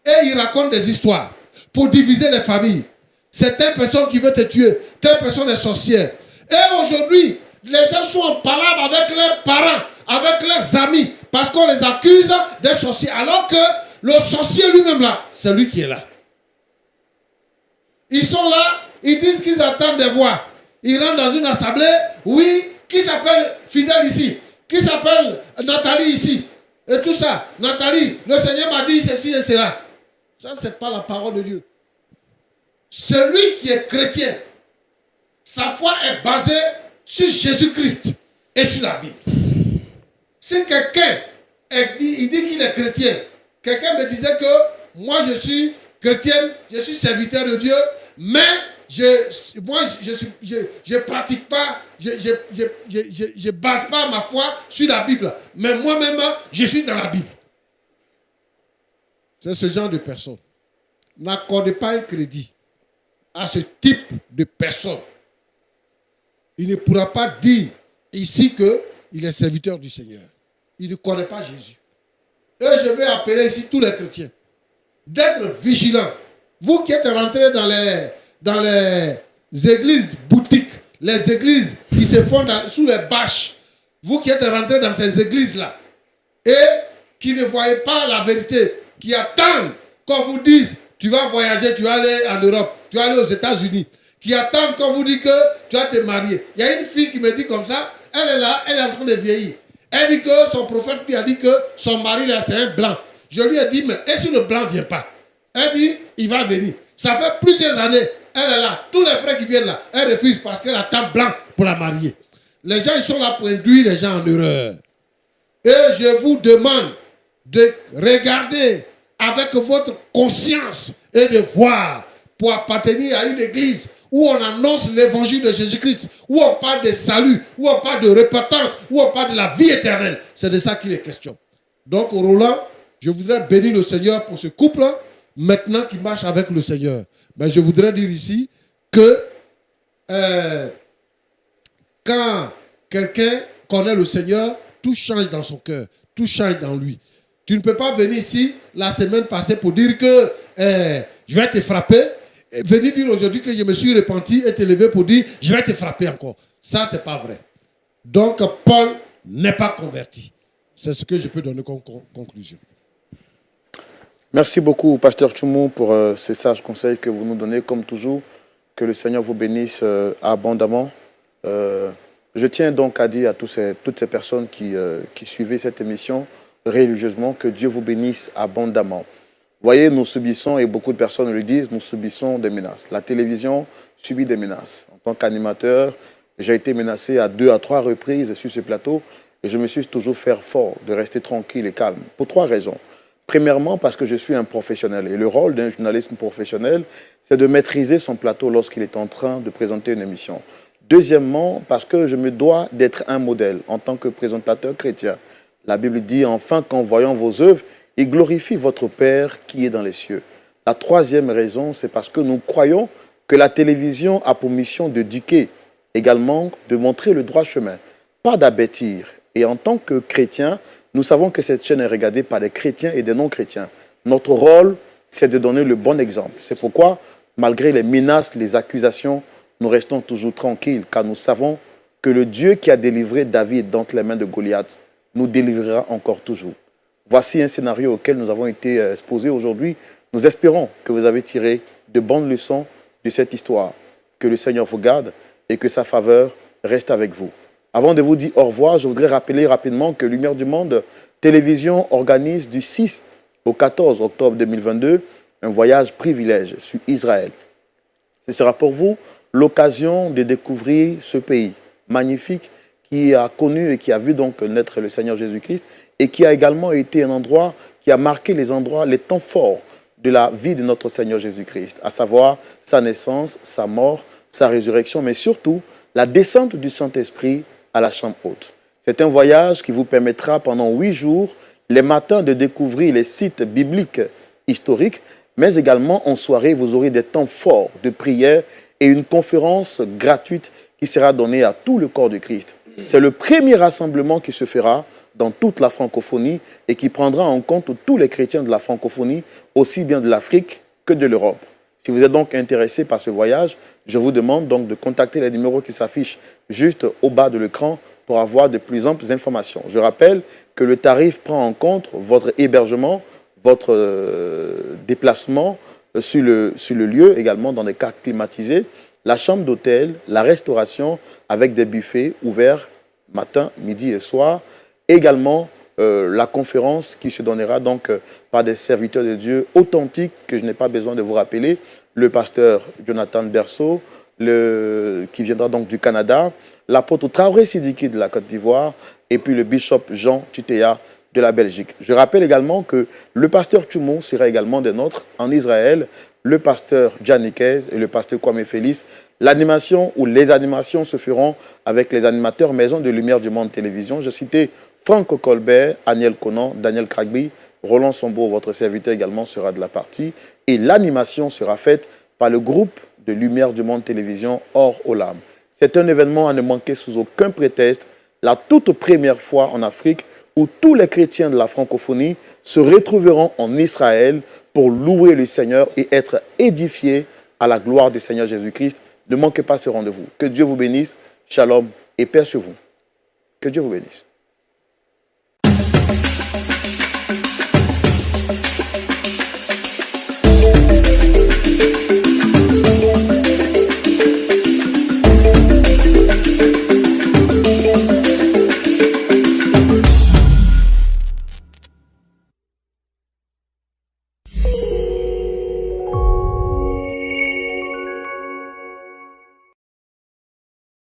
Et ils racontent des histoires pour diviser les familles. C'est telle personne qui veut te tuer, telle personne est sorcière. Et aujourd'hui, les gens sont en palabre avec leurs parents, avec leurs amis, parce qu'on les accuse d'être sorciers, alors que le sorcier lui-même là, c'est lui qui est là. Ils sont là, ils disent qu'ils attendent des voix. Ils rentrent dans une assemblée, oui, qui s'appelle Fidèle ici, qui s'appelle Nathalie ici, et tout ça. Nathalie, le Seigneur m'a dit ceci et cela. Ça, ce n'est pas la parole de Dieu. Celui qui est chrétien, sa foi est basée sur Jésus-Christ et sur la Bible. Si quelqu'un il dit qu'il est chrétien, quelqu'un me disait que moi je suis chrétienne, je suis serviteur de Dieu, mais je pratique pas, je base pas ma foi sur la Bible, mais moi-même je suis dans la Bible. C'est ce genre de personne. N'accordez pas un crédit à ce type de personne. Il ne pourra pas dire ici qu'il est serviteur du Seigneur. Il ne connaît pas Jésus. Et je vais appeler ici tous les chrétiens d'être vigilants. Vous qui êtes rentrés dans les églises boutiques, les églises qui se font sous les bâches, vous qui êtes rentrés dans ces églises-là et qui ne voyez pas la vérité, qui attendent qu'on vous dise tu vas voyager, tu vas aller en Europe, tu vas aller aux États-Unis, qui attendent qu'on vous dise que tu vas te marier. Il y a une fille qui me dit comme ça, elle est là, elle est en train de vieillir. Elle dit que son prophète lui a dit que son mari là c'est un blanc. Je lui ai dit, mais et si le blanc ne vient pas? Elle dit, il va venir. Ça fait plusieurs années, elle est là. Tous les frères qui viennent là, elle refuse parce qu'elle attend blanc pour la marier. Les gens ils sont là pour induire les gens en erreur. Et je vous demande de regarder avec votre conscience et de voir pour appartenir à une église où on annonce l'évangile de Jésus-Christ, où on parle de salut, où on parle de repentance, où on parle de la vie éternelle. C'est de ça qu'il est question. Donc, Roland, je voudrais bénir le Seigneur pour ce couple maintenant qui marche avec le Seigneur. Mais je voudrais dire ici que quand quelqu'un connaît le Seigneur, tout change dans son cœur, tout change dans lui. Tu ne peux pas venir ici la semaine passée pour dire que je vais te frapper. Et venir dire aujourd'hui que je me suis repenti et te lever pour dire je vais te frapper encore. Ça, ce n'est pas vrai. Donc, Paul n'est pas converti. C'est ce que je peux donner comme conclusion. Merci beaucoup, Pasteur Tchoumou, pour ces sages conseils que vous nous donnez, comme toujours. Que le Seigneur vous bénisse abondamment. Je tiens donc à dire à toutes ces personnes qui suivaient cette émission religieusement que Dieu vous bénisse abondamment. Vous voyez, nous subissons, et beaucoup de personnes le disent, nous subissons des menaces. La télévision subit des menaces. En tant qu'animateur, j'ai été menacé à 2 à 3 reprises sur ce plateau et je me suis toujours fait fort de rester tranquille et calme. Pour 3 raisons. Premièrement, parce que je suis un professionnel. Et le rôle d'un journaliste professionnel, c'est de maîtriser son plateau lorsqu'il est en train de présenter une émission. Deuxièmement, parce que je me dois d'être un modèle en tant que présentateur chrétien. La Bible dit, enfin, qu'en voyant vos œuvres, il glorifie votre Père qui est dans les cieux. La troisième raison, c'est parce que nous croyons que la télévision a pour mission d'éduquer, également de montrer le droit chemin, pas d'abêtir. Et en tant que chrétiens, nous savons que cette chaîne est regardée par des chrétiens et des non-chrétiens. Notre rôle, c'est de donner le bon exemple. C'est pourquoi, malgré les menaces, les accusations, nous restons toujours tranquilles, car nous savons que le Dieu qui a délivré David d'entre les mains de Goliath nous délivrera encore toujours. Voici un scénario auquel nous avons été exposés aujourd'hui Nous espérons que vous avez tiré de bonnes leçons de cette histoire. Que le Seigneur vous garde et que sa faveur reste avec vous. Avant de vous dire au revoir, je voudrais rappeler rapidement que Lumière du Monde Télévision organise du 6 au 14 octobre 2022 un voyage privilège sur Israël. Ce sera pour vous l'occasion de découvrir ce pays magnifique qui a connu et qui a vu donc naître le Seigneur Jésus-Christ et qui a également été un endroit qui a marqué les temps forts de la vie de notre Seigneur Jésus-Christ, à savoir sa naissance, sa mort, sa résurrection, mais surtout la descente du Saint-Esprit à la chambre haute. C'est un voyage qui vous permettra pendant 8 jours, les matins, de découvrir les sites bibliques historiques, mais également en soirée, vous aurez des temps forts de prière et une conférence gratuite qui sera donnée à tout le corps de Christ. C'est le premier rassemblement qui se fera dans toute la francophonie et qui prendra en compte tous les chrétiens de la francophonie, aussi bien de l'Afrique que de l'Europe. Si vous êtes donc intéressé par ce voyage, je vous demande donc de contacter les numéros qui s'affichent juste au bas de l'écran pour avoir de plus amples informations. Je rappelle que le tarif prend en compte votre hébergement, votre déplacement sur le lieu, également dans des cas climatisés, la chambre d'hôtel, la restauration avec des buffets ouverts matin, midi et soir, également la conférence qui se donnera donc par des serviteurs de Dieu authentiques que je n'ai pas besoin de vous rappeler, le pasteur Jonathan Berceau, qui viendra donc du Canada, l'apôtre Traoré Sidiki de la Côte d'Ivoire et puis le bishop Jean Titea de la Belgique. Je rappelle également que le pasteur Tchoumou sera également des nôtres en Israël, le pasteur Janikez et le pasteur Kwame Félix. L'animation ou les animations se feront avec les animateurs Maison de Lumière du Monde Télévision. Je citais Franck Colbert, Aniel Conan, Daniel Kragby, Roland Sombo, votre serviteur également sera de la partie. Et l'animation sera faite par le groupe de Lumière du Monde Télévision Or Olam. C'est un événement à ne manquer sous aucun prétexte, la toute première fois en Afrique où tous les chrétiens de la francophonie se retrouveront en Israël pour louer le Seigneur et être édifiés à la gloire du Seigneur Jésus-Christ. Ne manquez pas ce rendez-vous. Que Dieu vous bénisse. Shalom et paix sur vous. Que Dieu vous bénisse.